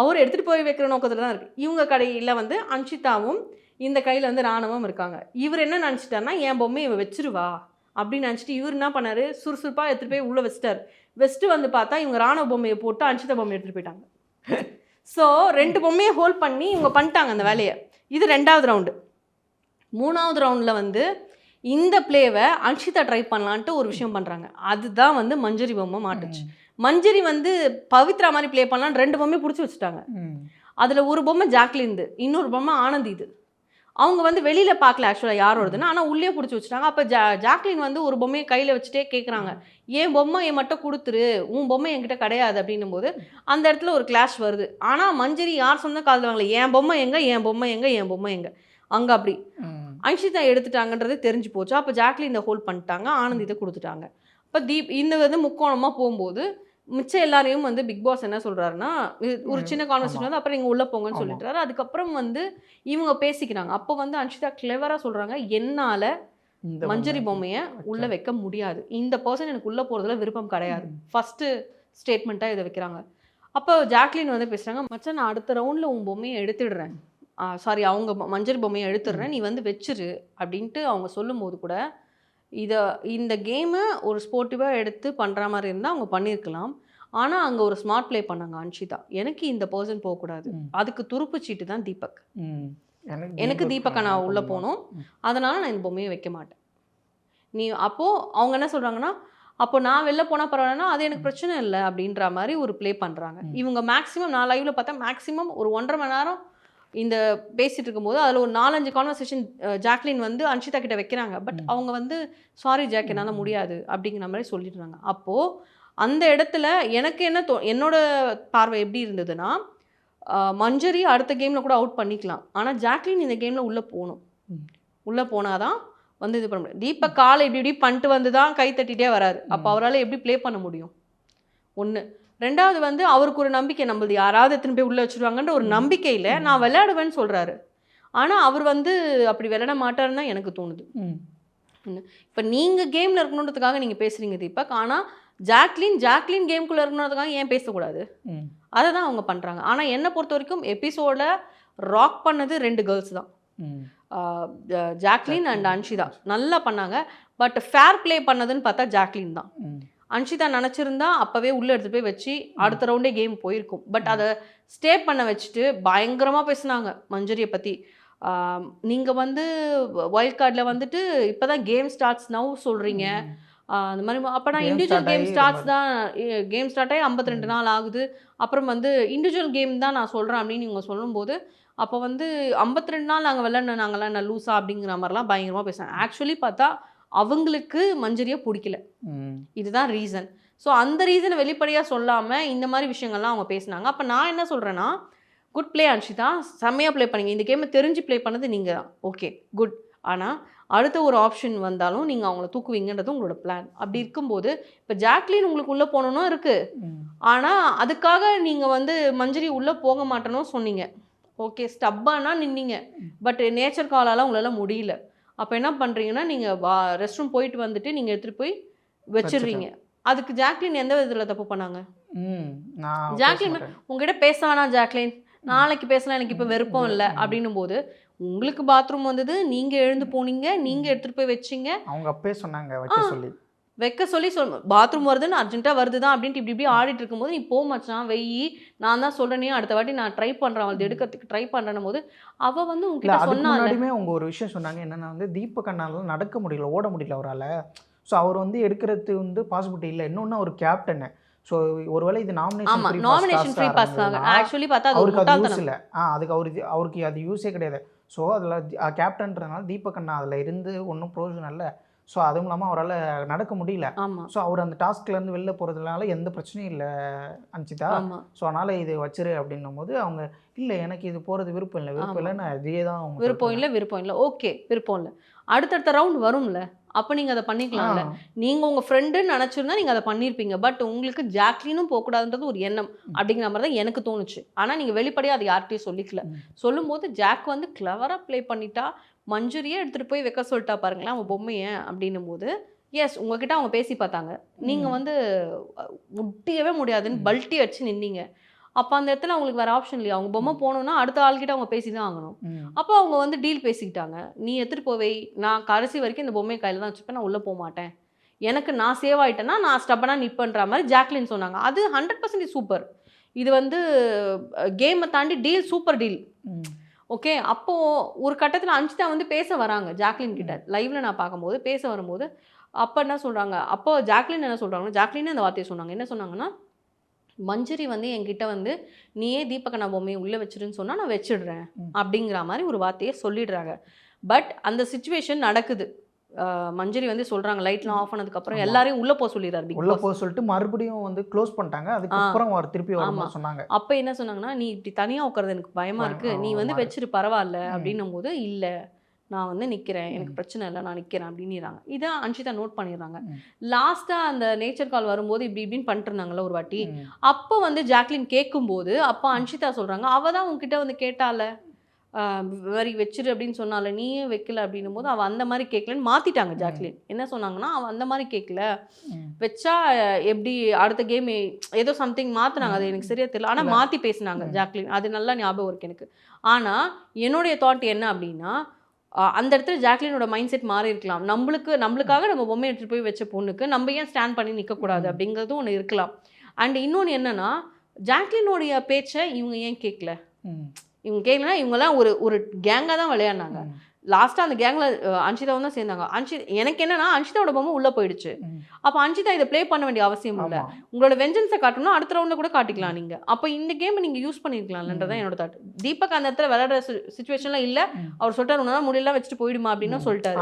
அவர் எடுத்துகிட்டு போய் வைக்கிற நோக்கத்தில் தான் இருக்குது. இவங்க கடையில் வந்து அன்ஷிதாவும் இந்த கையில் வந்து ராணவும் இருக்காங்க. இவர் என்ன நினச்சிட்டாருன்னா, என் பொம்மையை இவன் வச்சிருவா அப்படின்னு நினச்சிட்டு இவர் என்ன பண்ணார், சுறுசுறுப்பாக எடுத்துகிட்டு போய் உள்ளே வச்சிட்டார். வச்சுட்டு வந்து பார்த்தா இவங்க ராணவ பொம்மையை போட்டு அன்ஷிதா பொம்மையை எடுத்துகிட்டு போயிட்டாங்க. ஸோ 2 பொம்மையை ஹோல்ட் பண்ணி இவங்க பண்ணிட்டாங்க அந்த வேலையை. இது 2வது ரவுண்டு. 3வது ரவுண்டில் வந்து இந்த பிளேவை அன்ஷிதா ட்ரை பண்ணலான்ட்டு ஒரு விஷயம் பண்ணுறாங்க. அதுதான் வந்து மஞ்சரி பொம்மை மாட்டுச்சு. மஞ்சரி வந்து பவித்ரா மாதிரி ப்ளே பண்ணலான்னு 2 பொம்மையை பிடிச்சி வச்சுட்டாங்க. அதில் ஒரு பொம்மை ஜாக்லின்து, இன்னொரு பொம்மை ஆனந்தி. இது அவங்க வந்து வெளியில் பார்க்கல ஆக்சுவலாக யாரோடதுன்னு, ஆனால் உள்ளே பிடிச்சி வச்சுட்டாங்க. அப்போ ஜாக்லின் வந்து ஒரு பொம்மையை கையில் வச்சுட்டே கேட்குறாங்க, என் பொம்மையை மட்டும் கொடுத்துரு, உன் பொம்மை என்கிட்ட கிடையாது அப்படின்னும் போது அந்த இடத்துல ஒரு கிளாஷ் வருது. ஆனால் மஞ்சரி யார் சொன்ன காதில் வாங்கல, என் பொம்மை எங்கே அங்கே அப்படி அன்ஷிதா எடுத்துட்டாங்கன்றது தெரிஞ்சு போச்சு. அப்போ ஜாக்லின் இந்த ஹோல்ட் பண்ணிட்டாங்க, ஆனந்தித்தை கொடுத்துட்டாங்க. அப்போ இந்த வந்து முக்கோணமாக போகும்போது மிச்சம் எல்லாரையும் வந்து பிக் பாஸ் என்ன சொல்கிறாருன்னா, ஒரு சின்ன கான்வர்சேஷன் வந்து அப்புறம் இங்கே உள்ளே போங்கன்னு சொல்லிட்டுறாரு. அதுக்கப்புறம் வந்து இவங்க பேசிக்கிறாங்க. அப்போ வந்து அன்ஷிதா கிளவராக சொல்கிறாங்க, என்னால் மஞ்சரி பொம்மையை உள்ளே வைக்க முடியாது, இந்த பர்சன் எனக்கு உள்ளே போகிறதுல விருப்பம் கிடையாது. ஃபஸ்ட்டு ஸ்டேட்மெண்ட்டாக இதை வைக்கிறாங்க. அப்போ ஜாக்லின் வந்து பேசுகிறாங்க, மச்சான் நான் அடுத்த ரவுண்டில் உன் பொம்மையை எடுத்துடுறேன், சாரி அவங்க மஞ்சரி பொம்மையை எடுத்துடுறேன், நீ வந்து வச்சிரு அப்படின்ட்டு அவங்க சொல்லும் போது கூட இந்த கேமை ஒரு ஸ்போர்ட்டிவாக எடுத்து பண்ணுற மாதிரி இருந்தால் அவங்க பண்ணியிருக்கலாம். ஆனால் அங்கே ஒரு ஸ்மார்ட் ப்ளே பண்ணாங்க அன்ஷிதா, எனக்கு இந்த பர்சன் போகக்கூடாது, அதுக்கு துருப்பு சீட்டு தான் தீபக், எனக்கு தீபக்கை நான் உள்ளே போகணும், அதனால் நான் இந்த பொம்மையை வைக்க மாட்டேன். நீ அப்போது அவங்க என்ன சொல்கிறாங்கன்னா, அப்போ நான் வெளில போனால் பரவாயில்லன்னா அது எனக்கு பிரச்சனை இல்லை அப்படின்ற மாதிரி ஒரு ப்ளே பண்ணுறாங்க. இவங்க மேக்ஸிமம் நான் லைவில் பார்த்தா மேக்ஸிமம் ஒரு 1.5 மணி நேரம் இந்த பேசிகிட்டு இருக்கும்போது அதில் ஒரு 4-5 கான்வர்சேஷன் ஜாக்லின் வந்து அன்ஷிதா கிட்ட வைக்கிறாங்க. பட் அவங்க வந்து சாரி ஜாக் என்னால் முடியாது அப்படிங்கிற மாதிரி சொல்லிடுறாங்க. அப்போது அந்த இடத்துல எனக்கு என்ன என்னோட பார்வை எப்படி இருந்ததுன்னா, மஞ்சரி அடுத்த கேமில் கூட அவுட் பண்ணிக்கலாம், ஆனால் ஜாக்லின் இந்த கேமில் உள்ளே போகணும். உள்ளே போனால் தான் வந்து இது பண்ண முடியும். தீபக் காலை இப்படி பண்ணிட்டு வந்து தான் கை தட்டிகிட்டே வராரு. அப்போ அவரால் எப்படி ப்ளே பண்ண முடியும்? ஒன்று. 2வது வந்து அவருக்கு ஒரு நம்பிக்கை, நம்மளது யாராவது எத்தனை போய் உள்ளே வச்சுருவாங்கன்ற ஒரு நம்பிக்கையில் நான் விளையாடுவேன்னு சொல்கிறாரு. ஆனால் அவர் வந்து அப்படி விளையாட மாட்டாருன்னு தான் எனக்கு தோணுது. இப்போ நீங்கள் கேமில் இருக்கணுன்றதுக்காக நீங்கள் பேசுகிறீங்க தீபக், ஆனால் ஜாக்லின் கேம்குள்ளே இருக்கணுன்றதுக்காக ஏன் பேசக்கூடாது? அதை தான் அவங்க பண்ணுறாங்க. ஆனால் என்னை பொறுத்த வரைக்கும் எபிசோடில் ராக் பண்ணது 2 கேர்ள்ஸ் தான். ஜாக்லின் அண்ட் அன்ஷிதா நல்லா பண்ணாங்க. பட் ஃபேர் ப்ளே பண்ணதுன்னு பார்த்தா ஜாக்லின் தான். அன்ஷிதா நினச்சிருந்தா அப்போவே உள்ளே எடுத்துகிட்டு போய் வச்சு அடுத்த ரவுண்டே கேம் போயிருக்கும். பட் அதை ஸ்டே பண்ண வச்சுட்டு பயங்கரமாக பேசுனாங்க மஞ்சரியை பற்றி. நீங்கள் வந்து வைல்ட் கார்டில் வந்துட்டு இப்போ தான் கேம் ஸ்டார்ட்ஸ் நவ் சொல்கிறீங்க, அந்த மாதிரி. அப்போ நான் இண்டிவிஜுவல் கேம் ஸ்டார்ட்ஸ் தான், கேம் ஸ்டார்ட் ஆகி 52 நாள் ஆகுது, அப்புறம் வந்து இண்டிவிஜுவல் கேம் தான் நான் சொல்கிறேன் அப்படின்னு இவங்க சொல்லும்போது, அப்போ வந்து 52 நாள் நாங்கள் விளையாடணும், நாங்கள்லாம் என்ன லூஸா அப்படிங்கிற மாதிரிலாம் பயங்கரமாக பேசுகிறேன். ஆக்சுவலி பார்த்தா அவங்களுக்கு மஞ்சரியை பிடிக்கல, இதுதான் ரீசன். ஸோ அந்த ரீசனை வெளிப்படையாக சொல்லாமல் இந்த மாதிரி விஷயங்கள்லாம் அவங்க பேசினாங்க. அப்போ நான் என்ன சொல்கிறேன்னா, குட் ப்ளே அன்ஷிதா, செம்மையாக ப்ளே பண்ணீங்க, இந்த கேமை தெரிஞ்சு ப்ளே பண்ணது நீங்கள் தான், ஓகே குட். ஆனால் அடுத்த ஒரு ஆப்ஷன் வந்தாலும் நீங்கள் அவங்கள தூக்குவீங்கன்றது உங்களோட பிளான். அப்படி இருக்கும்போது இப்போ ஜாக்லின் உங்களுக்கு உள்ளே போகணுன்னு இருக்குது, ஆனால் அதுக்காக நீங்கள் வந்து மஞ்சரி உள்ளே போக மாட்டேன்னு சொன்னீங்க, ஓகே ஸ்டப்பானா நின்னீங்க. பட் நேச்சர் காலால் உங்களால் முடியல. அப்போ என்ன பண்ணுறீங்கன்னா, நீங்கள் ரெஸ்ட் ரூம் போயிட்டு வந்துட்டு நீங்கள் எடுத்துகிட்டு போய் வச்சிடுறீங்க. அதுக்கு ஜாக்லின் எந்த விதத்தில் தப்பு பண்ணாங்க? ஜாக்லின் உங்ககிட்ட பேச வேணாம் ஜாக்லின், நாளைக்கு பேசலாம், எனக்கு இப்போ விருப்பம் இல்லை அப்படின்னும் போது உங்களுக்கு பாத்ரூம் வந்தது, நீங்கள் எழுந்து போனீங்க, நீங்கள் எடுத்துகிட்டு போய் வச்சிங்க. அவங்க அப்பே சொன்னாங்க வைக்க சொல்லி பாத்ரூம் வருதுன்னு அர்ஜென்ட்டாக வருது தான் அப்படின்ட்டு இப்படி ஆடிட்டு இருக்கும்போது, நீ போ மச்சான் வெயி, நான் தான் சொல்கிறேனே அடுத்த வாட்டி நான் ட்ரை பண்ணுறேன், அவள் எடுக்கிறதுக்கு ட்ரை பண்ணுறேன் போது அவள் வந்து உங்ககிட்ட சொன்னாலுமே அவங்க ஒரு விஷயம் சொன்னாங்க என்னென்னா வந்து தீபக் அண்ணால நடக்க முடியல, ஓட முடியல அவரால். ஸோ அவர் வந்து எடுக்கிறது வந்து பாசிபிலிட்டி இல்லை. இன்னொன்று ஒரு கேப்டனு. ஸோ ஒருவேளை இது நாமினேஷன் ஃப்ரீ பாஸ் தான் ஆக்சுவலி பார்த்தா அவருக்கு அது யூஸ் இல்லை. அதுக்கு அவருக்கு அது யூஸே கிடையாது. ஸோ அதில் கேப்டன்றதுனால தீபக் அண்ணா அதில் இருந்து ஒன்றும் ப்ரோஜனம் இல்லை. ஸோ அதுவும் இல்லாமல் அவரால் நடக்க முடியல. ஸோ அவர் அந்த டாஸ்க்லேருந்து வெளில போகிறதுனால எந்த பிரச்சனையும் இல்லை அன்ஷிதா. ஸோ அதனால் இது வச்சிரு அப்படின்னும் போது அவங்க இல்லை எனக்கு இது போகிறது விருப்பம் இல்லை, நான் இதே தான் விருப்பம் இல்லை ஓகே விருப்பம் இல்லை. அடுத்தடுத்த ரவுண்ட் வரும்ல, அப்போ நீங்கள் அதை பண்ணிக்கலாம்ல. நீங்கள் உங்கள் ஃப்ரெண்டுன்னு நினச்சிருந்தா நீங்கள் அதை பண்ணியிருப்பீங்க. பட் உங்களுக்கு ஜாக்லினும் போகக்கூடாதுன்றது ஒரு எண்ணம் அப்படிங்கிற மாதிரி தான் எனக்கு தோணுச்சு. ஆனால் நீங்கள் வெளிப்படையாக அதை யார்கிட்டையும் சொல்லிக்கல. சொல்லும்போது ஜாக் வந்து கிளவராக ப்ளே பண்ணிட்டா, மஞ்சுரியே எடுத்துகிட்டு போய் வைக்க சொல்லிட்டா பாருங்களேன் அவன் பொம்மையை அப்படின்னும் போது, எஸ் உங்ககிட்ட அவங்க பேசி பார்த்தாங்க, நீங்கள் வந்து முட்டியவே முடியாதுன்னு பல்ட்டி அடிச்சு நின்னீங்க. அப்போ அந்த இடத்துல அவங்களுக்கு வேறு ஆப்ஷன் இல்லையா, அவங்க பொம்மை போகணுன்னா அடுத்த ஆள்கிட்ட அவங்க பேசி தான் ஆகணும். அப்போ அவங்க வந்து டீல் பேசிக்கிட்டாங்க, நீ எடுத்துகிட்டு போவே, நான் கடைசி வரைக்கும் இந்த பொம்மை கையில் தான் வச்சுப்பேன், நான் உள்ளே போக மாட்டேன், எனக்கு நான் சேவ் ஆகிட்டேன்னா நான் ஸ்டப்பனாக நிற்பேன்ற மாதிரி ஜாக்லின் சொன்னாங்க. அது 100% சூப்பர். இது வந்து கேமை தாண்டி டீல், சூப்பர் டீல். ஓகே, அப்போது ஒரு கட்டத்தில் அன்ஷிதா வந்து பேச வராங்க ஜாக்லின் கிட்ட, லைவில் நான் பார்க்கும்போது பேச வரும்போது அப்போ என்ன சொல்கிறாங்க, அப்போ ஜாக்லின் என்ன சொல்கிறாங்கன்னா, ஜாக்லின் அந்த வார்த்தையை சொன்னாங்க, என்ன சொன்னாங்கன்னா, மஞ்சரி வந்து என்கிட்ட வந்து நீயே தீபக் அண்ணா பொம்மையை உள்ளே வச்சிருன்னு சொன்னால் நான் வச்சிடுறேன் அப்படிங்கிற மாதிரி ஒரு வார்த்தையை சொல்லிடுறாங்க. பட் அந்த சிச்சுவேஷன் நடக்குது. மஞ்சரி வந்து சொல்கிறாங்க லைட்லாம் ஆஃப் ஆனதுக்கப்புறம் எல்லாரையும் உள்ளே போக சொல்லிடுறாரு. உள்ளே போக சொல்லிட்டு மறுபடியும் வந்து க்ளோஸ் பண்ணிட்டாங்க. அதுக்கப்புறம் அவர் திருப்பி வரும்போது சொன்னாங்க, அப்போ என்ன சொன்னாங்கன்னா, நீ இப்படி தனியாக உட்கார்றது எனக்கு பயமாக இருக்குது, நீ வந்து வச்சிரு பரவாயில்ல அப்படின்னும் போது, இல்லை நான் வந்து நிற்கிறேன், எனக்கு பிரச்சனை இல்லை, நான் நிற்கிறேன் அப்படின்னுறாங்க. இதை அன்ஷிதா நோட் பண்ணிடுறாங்க. லாஸ்ட்டாக அந்த நேச்சர் கால் வரும்போது இப்படி இப்படின்னு பண்ணிட்டு இருந்தாங்கல்ல ஒரு வாட்டி, அப்போ வந்து ஜாக்லின் கேட்கும்போது அப்போ அன்ஷிதா சொல்கிறாங்க, அவள் தான் உங்ககிட்ட வந்து கேட்டால வரி வச்சிரு அப்படின்னு சொன்னால, நீயே வைக்கல அப்படின்னும் போது அவள் அந்த மாதிரி கேட்கலன்னு மாற்றிட்டாங்க. ஜாக்லின் என்ன சொன்னாங்கன்னா, அவள் அந்த மாதிரி கேட்கல, வச்சா எப்படி அடுத்த கேம் ஏதோ சம்திங் மாற்றினாங்க, அது எனக்கு சரியாக தெரியல, ஆனால் மாற்றி பேசினாங்க ஜாக்லின், அது நல்லா ஞாபகம் இருக்குது எனக்கு. ஆனால் என்னுடைய தாட் என்ன அப்படின்னா, அந்த இடத்துல ஜாக்லினோட மைண்ட் செட் மாறி இருக்கலாம். நம்மளுக்காக நம்ம பொம்மை எடுத்துகிட்டு போய் வச்ச பொண்ணுக்கு நம்ம ஏன் ஸ்டாண்ட் பண்ணி நிற்கக்கூடாது அப்படிங்கிறதும் ஒன்று இருக்கலாம். அண்ட் இன்னொன்று என்னென்னா, ஜாக்லினோடைய பேச்சை இவங்க ஏன் கேட்கல, இவங்க கேட்கலன்னா இவங்கெல்லாம் ஒரு கேங்காக தான் விளையாடினாங்க. லாஸ்ட்டாக அந்த கேங்கில் அன்ஷிதாவும் தான் சேர்ந்தாங்க. எனக்கு என்னன்னா, அன்ஷிதாவோட பொம்மை உள்ளே போயிடுச்சு. அப்போ அன்ஷிதா இதை ப்ளே பண்ண வேண்டிய அவசியம் இல்லை. உங்களோட வெஞ்சன்ஸை காட்டணும்னா அடுத்த ரவுண்டில் கூட காட்டிக்கலாம் நீங்கள். அப்போ இந்த கேமை நீங்கள் யூஸ் பண்ணியிருக்கலாம்ன்றதான் என்னோட தாட். தீபக் அந்த இடத்துல விளையாடுற சுச்சுவேஷன்லாம் இல்லை. அவர் சொல்லிட்டார், உன்னால முடியலாம் வச்சுட்டு போயிடுமா அப்படின்னு சொல்லிட்டாரு.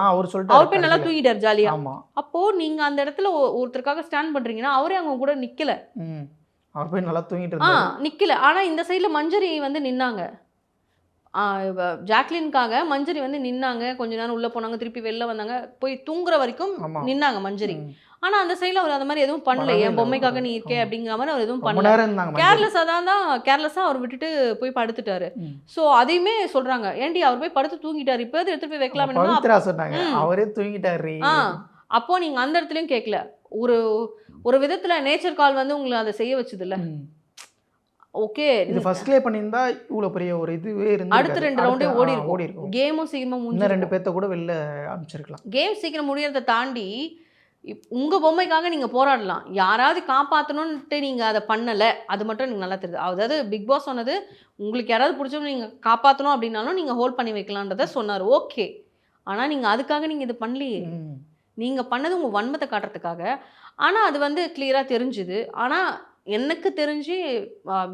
அவர் போய் நல்லா தூங்கிட்டார் ஜாலியாக. அப்போது நீங்கள் அந்த இடத்துல ஒருத்தருக்காக ஸ்டாண்ட் பண்ணுறீங்கன்னா அவரே அவங்க கூட நிற்கலை, அவர் போய் நல்லா தூங்கிட்டு நிற்கல. ஆனால் இந்த சைடில் மஞ்சரி வந்து நின்னாங்க, ஜாக்லின்காக மஞ்சரி வந்து நின்னாங்க, கொஞ்ச நேரம் உள்ளே போனாங்க, திருப்பி வெளில வந்தாங்க, போய் தூங்குற வரைக்கும் நின்னாங்க மஞ்சரி. ஆனால் அந்த சைடில் அவர் அந்த மாதிரி எதுவும் பண்ணல, என் பொம்மைக்காக நீ இருக்கே அப்படிங்கிற மாதிரி அவர் எதுவும் பண்ணல. கேர்லெஸ்ஸாக அவர் விட்டுட்டு போய் படுத்துட்டாரு. ஸோ அதையுமே சொல்கிறாங்க, ஏன்டி அவர் போய் படுத்து தூங்கிட்டாரு, இப்போ எடுத்துகிட்டு போய் வைக்கலாம் சொன்னாங்க, அவரே தூங்கிட்டாரு. அப்போ நீங்கள் அந்த இடத்துலையும் கேட்கல. ஒரு விதத்தில் நேச்சர் கால் வந்து உங்களை அதை செய்ய வச்சது இல்லை. ஓகே இது ஃபர்ஸ்ட்லேயே பண்ணியிருந்தா இவ்வளோ பெரிய ஒரு இதுவே இருந்து அடுத்த 2 ரவுண்டே ஓடி ஓடி இருக்கும், இருக்கும். கேமும் சீக்கிரமா இன்னும் முடிஞ்சிருக்கும். 2 பேர்த்த கூட வெளில அனுப்பிச்சிருக்கலாம். கேம் சீக்கிரம் முடியறதை தாண்டி உங்க பொம்மைக்காக நீங்க போராடலாம். யாராவது காப்பாற்றணும்ன்ட்டு நீங்க அதை பண்ணலை, அது மட்டும் எனக்கு நல்லா தெரியுது. அதாவது பிக் பாஸ் சொன்னது உங்களுக்கு யாராவது பிடிச்சவங்க நீங்க காப்பாற்றணும் அப்படின்னாலும் நீங்க ஹோல்ட் பண்ணி வைக்கலான்றத சொன்னார். ஓகே, ஆனால் நீங்கள் அதுக்காக நீங்கள் இது பண்ணலையே. நீங்கள் பண்ணது உங்கள் வன்மத்தை காட்டுறதுக்காக. ஆனால் அது வந்து கிளியராக தெரிஞ்சுது. ஆனால் எனக்கு தெரிஞ்சு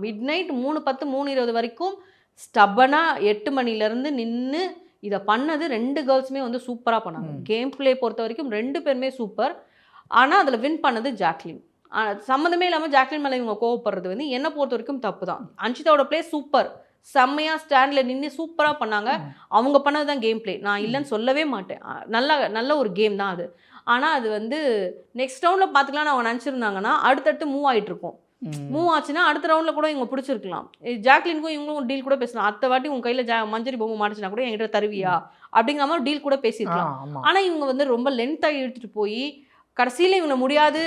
மிட் நைட் 3:10 3:20 வரைக்கும் ஸ்டப்பனாக 8 மணிலேருந்து நின்று இதை பண்ணது 2 கேர்ள்ஸுமே வந்து சூப்பராக பண்ணாங்க. கேம் பிளே பொறுத்த வரைக்கும் 2 பேருமே சூப்பர். ஆனால் அதில் வின் பண்ணது ஜாக்லின். சம்மந்தமே இல்லாமல் ஜாக்லின் மேலே இவங்க கோவப்படுறது வந்து என்னை பொறுத்த வரைக்கும் தப்பு தான். அன்ஷிதாவோட பிளே சூப்பர், செம்மையாக ஸ்டாண்டில் நின்று சூப்பராக பண்ணாங்க. அவங்க பண்ணது தான் கேம் பிளே, நான் இல்லைன்னு சொல்லவே மாட்டேன். நல்ல ஒரு கேம் தான் அது. ஆனால் அது வந்து நெக்ஸ்ட் ரவுண்டில் பார்த்துக்கலாம்னு அவங்க நினச்சிருந்தாங்கன்னா அடுத்தடுத்து மூவ் ஆகிட்டு இருக்கும். மூவ் ஆச்சுன்னா அடுத்த ரவுண்டில் கூட இவங்க பிடிச்சிருக்கலாம். ஜாக்லினுக்கும் இவங்களும் டீல் கூட பேசலாம். அடுத்த வாட்டி உங்கள் கையில் மஞ்சரி பொம்மை மாட்டுச்சுன்னா கூட என்கிட்ட தருவியா அப்படிங்கிற மாதிரி டீல் கூட பேசியிருக்கலாம். ஆனால் இவங்க வந்து ரொம்ப லென்த்தாக இழுத்துட்டு போய் கடைசியில் இவங்க முடியாது,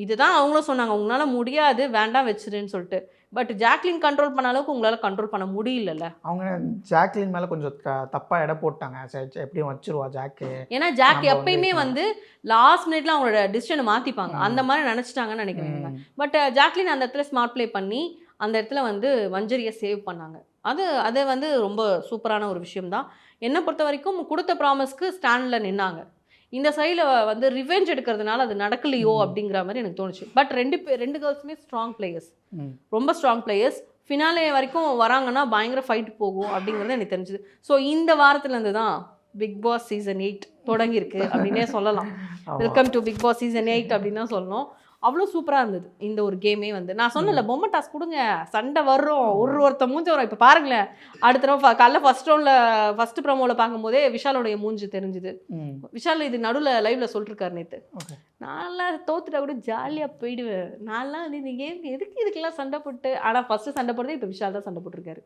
இதுதான் அவங்களும் சொன்னாங்க, உங்களால முடியாது வேண்டாம் வச்சிருன்னு சொல்லிட்டு. பட் ஜாக்லின் கண்ட்ரோல் பண்ண அளவுக்கு உங்களால் கண்ட்ரோல் பண்ண முடியலல்ல. அவங்க ஜாக்லின் மேலே கொஞ்சம் தப்பாக இடம் போட்டாங்க. எப்படியும் வச்சிருவா ஜாக்கு. ஏன்னா ஜாக் எப்பயுமே வந்து லாஸ்ட் மினிட்ல அவங்களோட டிசிஷனை மாற்றிப்பாங்க, அந்த மாதிரி நினச்சிட்டாங்கன்னு நினைக்கிறேன். பட் ஜாக்லின் அந்த இடத்துல ஸ்மார்ட் ப்ளே பண்ணி அந்த இடத்துல வந்து மஞ்சரியை சேவ் பண்ணாங்க. அது வந்து ரொம்ப சூப்பரான ஒரு விஷயம்தான். என்னை பொறுத்த வரைக்கும் கொடுத்த ப்ராமிஸ்க்கு ஸ்டாண்டில் நின்னாங்க. இந்த சைடில் வந்து ரிவெஞ்ச் எடுக்கிறதுனால அது நடக்கலையோ அப்படிங்கிற மாதிரி எனக்கு தோணுச்சு. பட் ரெண்டு கேர்ள்ஸுமே ஸ்ட்ராங் பிளேயர்ஸ், ரொம்ப ஸ்ட்ராங் பிளேயர்ஸ். ஃபினாலே வரைக்கும் வராங்கன்னா பயங்கர ஃபைட் போகும் அப்படிங்கிறது எனக்கு தெரிஞ்சுது. ஸோ இந்த வாரத்துலேருந்து தான் பிக் பாஸ் சீசன் 8 தொடங்கியிருக்கு அப்படின்னே சொல்லலாம். Welcome to Bigg Boss season 8 அப்படின்னு தான் சொல்லணும். அவ்வளோ சூப்பராக இருந்தது இந்த ஒரு கேமே. வந்து நான் சொன்னல பொம்மை டாஸ்க் கொடுங்க, சண்டை வர்றோம், ஒருத்த மூஞ்சி வரும். இப்போ பாருங்களேன், அடுத்த தடவை காலைல ஃபர்ஸ்ட் ப்ரோமோவில் பார்க்கும்போதே விஷாலோடைய மூஞ்சி தெரிஞ்சுது. விஷால் இது நடுவில் லைவ்ல சொல்லிருக்காரு நேற்று, நான்லாம் தோத்துட்டா கூட ஜாலியாக போயிடுவேன், நான்லாம் வந்து இந்த கேம் எதுக்கு இதுக்கெல்லாம் சண்டை போட்டு. ஆனால் ஃபர்ஸ்ட் சண்டை போடுறதே இப்போ விஷால் தான் சண்டை போட்டிருக்காரு.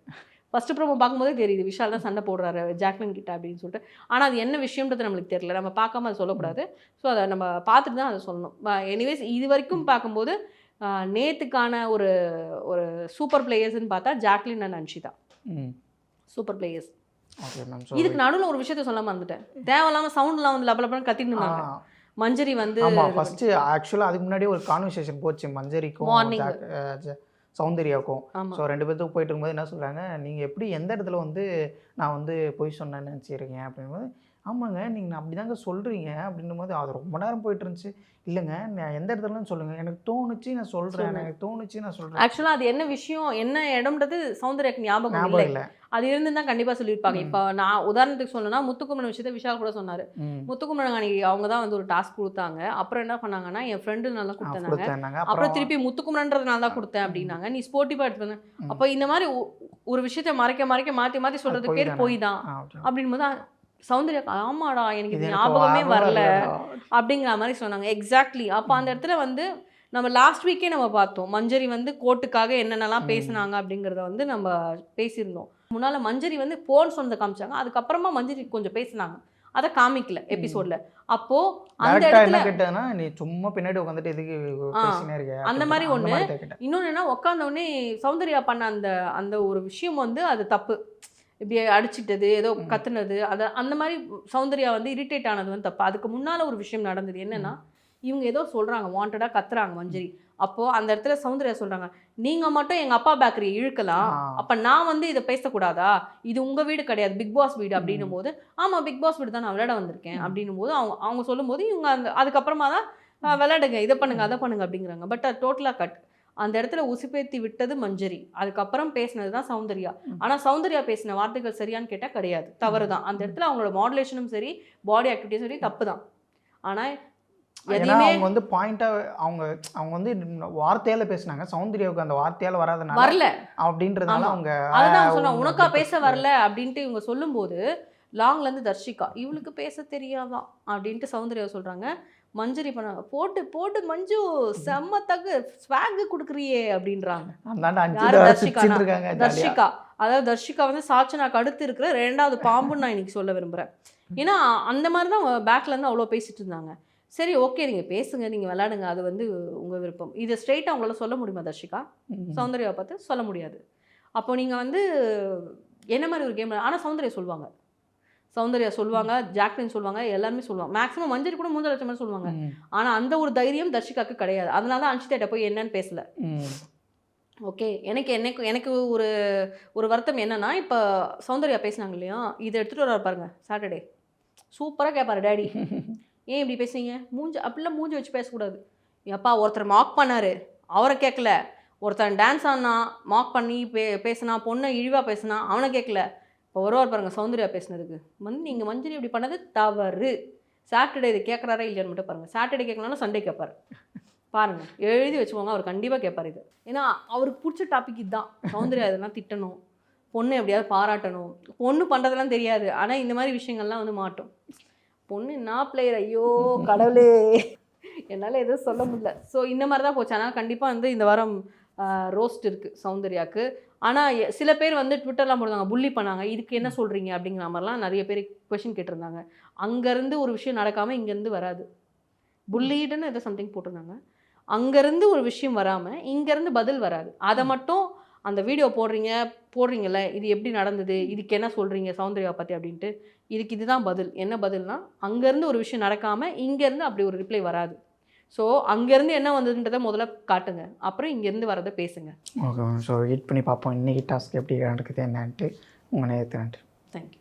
ஃபர்ஸ்ட் ப்ரோமோ பார்க்கும்போதே தெரியுது விஷால் தான் சண்டை போடுறாரு ஜாக்லின் கிட்ட அப்படின்னு சொல்லிட்டு. ஆனால் அது என்ன விஷயம்ன்றது நம்மளுக்கு தெரியல, நம்ம பார்க்காம அதை சொல்லக்கூடாது. ஸோ அதை நம்ம பார்த்துட்டு தான் அதை சொல்லணும். எனிவேஸ் இது வரைக்கும் பார்க்கும்போது நேத்துக்கான ஒரு சூப்பர் பிளேயர்ஸ்ன்னு பார்த்தா Jacqueline and Anshitha super players. இதுக்கு நடுவில் ஒரு விஷயத்த சொல்லாம வந்துட்டேன், தேவையில்லாமல் சவுண்ட்லாம் வந்து லபலபன்னு கத்திட்டு இருந்தாங்க. மஞ்சரி வந்து ஃபர்ஸ்ட் ஆக்சுவலாக அதுக்கு முன்னாடி ஒரு கான்வர்சேஷன் போச்சு மஞ்சரிக்கும் சௌந்தர்யாவுக்கும். ஸோ 2 பேர்த்துக்கு போயிட்டு இருக்கும்போது என்ன சொல்கிறாங்க, நீங்கள் எப்படி எந்த இடத்துல வந்து நான் வந்து பொய் சொன்னேன்னு நினச்சிருக்கீங்க அப்படிங்கும்போது, ஆமாங்க நீங்கள் அப்படி தாங்க சொல்கிறீங்க அப்படின்னும் போது அது ரொம்ப நேரம் போயிட்டு இருந்துச்சு. இல்லைங்க நான் எந்த இடத்துலன்னு சொல்லுங்கள், எனக்கு தோணுச்சு நான் சொல்கிறேன், எனக்கு தோணுச்சு நான் சொல்கிறேன். ஆக்சுவலாக அது என்ன விஷயம் என்ன இடம்ன்றது சௌந்தர்யாக்கு ஞாபகம் இல்லை. அது இருந்து தான் கண்டிப்பாக சொல்லியிருப்பாங்க. இப்போ நான் உதாரணத்துக்கு சொல்லணும்னா முத்துக்குமரன் விஷயத்த விஷால் கூட சொன்னார். முத்துக்குமரன் அன்னைக்கு அவங்க தான் வந்து ஒரு டாஸ்க் கொடுத்தாங்க. அப்புறம் என்ன பண்ணாங்கன்னா, என் ஃப்ரெண்டு நல்லா கொடுத்தாங்க, அப்புறம் திருப்பி முத்துக்குமரன்றதுனால தான் கொடுத்தேன் அப்படின்னாங்க. நீ ஸ்போர்ட்டிவாக எடுத்து அப்போ இந்த மாதிரி ஒரு விஷயத்த மாற்றி மாற்றி சொல்கிறது பேர் போய் தான் அப்படின் போது சௌந்தர்யா ஆமாடா எனக்கு இது ஞாபகமே வரல அப்படிங்கிற மாதிரி சொன்னாங்க. எக்ஸாக்ட்லி. அப்போ அந்த இடத்துல வந்து நம்ம லாஸ்ட் வீக்கே நம்ம பார்த்தோம், மஞ்சரி வந்து கோர்ட்டுக்காக என்னென்னலாம் பேசினாங்க அப்படிங்கிறத வந்து நம்ம பேசியிருந்தோம். முன்னால் மஞ்சரி வந்து போன்னு சொன்னதை காமிச்சாங்க, அதுக்கப்புறமா மஞ்சரி கொஞ்சம் பேசினாங்க, அதை காமிக்கல எபிசோட்ல. அப்போ அந்த இடத்துல கேட்டேன்னா நீ சும்மா பின்னாடி உட்காந்துட்டு எதுக்கு பேசினே இருக்க அந்த மாதிரி ஒன்று. இன்னொன்று என்ன, உட்காந்த உடனே சௌந்தர்யா பண்ண அந்த ஒரு விஷயம் வந்து அது தப்பு. இப்படி அடிச்சிட்டது ஏதோ கத்துனது அந்த மாதிரி சௌந்தர்யா வந்து இரிட்டேட் ஆனது வந்து தப்பு. அதுக்கு முன்னால் ஒரு விஷயம் நடந்தது. என்னன்னா, இவங்க ஏதோ சொல்கிறாங்க, வாண்டடாக கத்துறாங்க மஞ்சரி. அப்போது அந்த இடத்துல சௌந்தர்யா சொல்கிறாங்க, நீங்கள் மட்டும் எங்கள் அப்பா பேக்கரியை இழுக்கலாம், அப்போ நான் வந்து இதை பேசக்கூடாதா, இது உங்கள் வீடு கிடையாது பிக் பாஸ் வீடு அப்படின்னும் போது, ஆமாம் பிக் பாஸ் வீடு தான் நான் விளையாட வந்திருக்கேன் அப்படின்னும் போது அவங்க சொல்லும்போது இவங்க அதுக்கப்புறமா தான் விளையாடுங்க இதை பண்ணுங்க அதை பண்ணுங்க அப்படிங்கிறாங்க. பட் அது டோட்டலாக கட். அந்த இடத்துல உசுப்பேத்தி விட்டது மஞ்சரி, அதுக்கப்புறம் பேசினது தான் சௌந்தர்யா. ஆனால் சௌந்தர்யா பேசின வார்த்தைகள் சரியான்னு கேட்டால் கிடையாது, தவறு தான். அந்த இடத்துல அவங்களோட மாடுலேஷனும் சரி பாடி ஆக்டிவிட்டியும் சரி தப்பு தான். ஆனால் எதுவுமே அவங்க வந்து பாயிண்டா அவங்க வந்து வார்த்தையால பேசினாங்க, சௌந்தர்யாவுக்கு அந்த வார்த்தையால வரல அப்படின்றதுனால அவங்க அதுதான் சொன்னாங்க, உனக்கா பேச வரல அப்படின்ட்டு இவங்க சொல்லும்போது லாங்லேருந்து தர்ஷிகா இவளுக்கு பேச தெரியாதான் அப்படின்ட்டு சௌந்தர்யா சொல்கிறாங்க. மஞ்சரி பண்ண போட்டு மஞ்சு செம்ம தகு ஸ்வாகு கொடுக்குறியே அப்படின்றாங்க. தர்ஷிகா அதாவது தர்ஷிகா வந்து சாச்சனாக்கு அடுத்து இருக்கிற 2வது பாம்புன்னு நான் இன்னைக்கு சொல்ல விரும்புகிறேன். ஏன்னா அந்த மாதிரி தான் பேக்லேருந்து அவ்வளோ பேசிட்டு இருந்தாங்க. சரி ஓகே நீங்கள் பேசுங்க, நீங்கள் விளையாடுங்க, அது வந்து உங்கள் விருப்பம். இதை ஸ்ட்ரெயிட்டாக உங்களால் சொல்ல முடியுமா தர்ஷிகா? சௌந்தர்யாவை பார்த்து சொல்ல முடியாது. அப்போ நீங்கள் வந்து என்ன மாதிரி ஒரு கேம், ஆனால் சௌந்தர்யா சொல்லுவாங்க, ஜாக்லின் சொல்லுவாங்க, எல்லாருமே சொல்லுவாங்க. மேக்ஸிமம் மஞ்சரி கூட மூஞ்ச லட்சம் மாதிரி சொல்லுவாங்க. ஆனால் அந்த ஒரு தைரியம் தர்ஷிகாவுக்கு கிடையாது. அதனால தான் அன்ஷிதாட்ட போய் என்னன்னு பேசல. ஓகே, எனக்கு ஒரு ஒரு வருத்தம் என்னன்னா, இப்போ சௌந்தர்யா பேசினாங்க இல்லையா, இதை எடுத்துகிட்டு வர பாருங்க சாட்டர்டே, சூப்பராக கேட்பாரு டேடி, ஏன் இப்படி பேசுறீங்க, அப்படிலாம் மூஞ்சி வச்சு பேசக்கூடாது. எப்பா ஒருத்தர் மார்க் பண்ணாரு, அவரை கேட்கல. ஒருத்தன் டான்ஸ் ஆனா மார்க் பண்ணி பேசினா, பொண்ணை இழிவாக பேசினா அவனை கேட்கல. இப்போ வருவார் பாருங்க சௌந்தர்யா பேசினதுக்கு, வந்து நீங்கள் மஞ்சரி இப்படி பண்ணது தவறு. சாட்டர்டே இது கேட்குறாரா இல்லையான்னு மட்டும் பாருங்கள். சாட்டர்டே கேட்கலன்னா சண்டே கேட்பார். பாருங்கள், எழுதி வச்சுக்கோங்க, அவர் கண்டிப்பாக கேட்பார் இது. ஏன்னா அவருக்கு பிடிச்ச டாபிக் இதுதான். சௌந்தர்யா இதெல்லாம் திட்டணும், பொண்ணு எப்படியாவது பாராட்டணும். பொண்ணு பண்ணுறதெல்லாம் தெரியாது, ஆனால் இந்த மாதிரி விஷயங்கள்லாம் வந்து மாட்டோம். பொண்ணு என்ன பிளேயர், ஐயோ கடவுளே, என்னால் எதுவும் சொல்ல முடியல. ஸோ இந்த மாதிரி தான் போச்சு. ஆனால் கண்டிப்பாக வந்து இந்த வாரம் ரோஸ்ட் இருக்குது சௌந்தர்யாவுக்கு. ஆனால் சில பேர் வந்து ட்விட்டர்லாம் போடுறாங்க, புள்ளி பண்ணாங்க, இதுக்கு என்ன சொல்கிறீங்க அப்படிங்கிற மாதிரிலாம் நிறைய பேர் கொஷின் கேட்டிருந்தாங்க. அங்கேருந்து ஒரு விஷயம் நடக்காமல் இங்கேருந்து வராது. புல்லீடுன்னு ஏதோ சம்திங் போட்டிருந்தாங்க. அங்கேருந்து ஒரு விஷயம் வராமல் இங்கேருந்து பதில் வராது. அதை மட்டும் அந்த வீடியோ போடுறீங்கல்ல, இது எப்படி நடந்தது, இதுக்கு என்ன சொல்கிறீங்க சௌந்தர்யாவை பற்றி அப்படின்ட்டு, இதுக்கு இதுதான் பதில். என்ன பதில்னா, அங்கேருந்து ஒரு விஷயம் நடக்காமல் இங்கேருந்து அப்படி ஒரு ரிப்ளை வராது. ஸோ அங்கேருந்து என்ன வந்ததுன்றதை முதல்ல காட்டுங்க, அப்புறம் இங்கேருந்து வரதை பேசுங்க. Okay ma'am. ஸோ வெயிட் பண்ணி பார்ப்போம் இன்றைக்கி டாஸ்க் எப்படி நடக்குது என்னன்ட்டு. உங்கள் நேரத்தை நன்றி. தேங்க்யூ.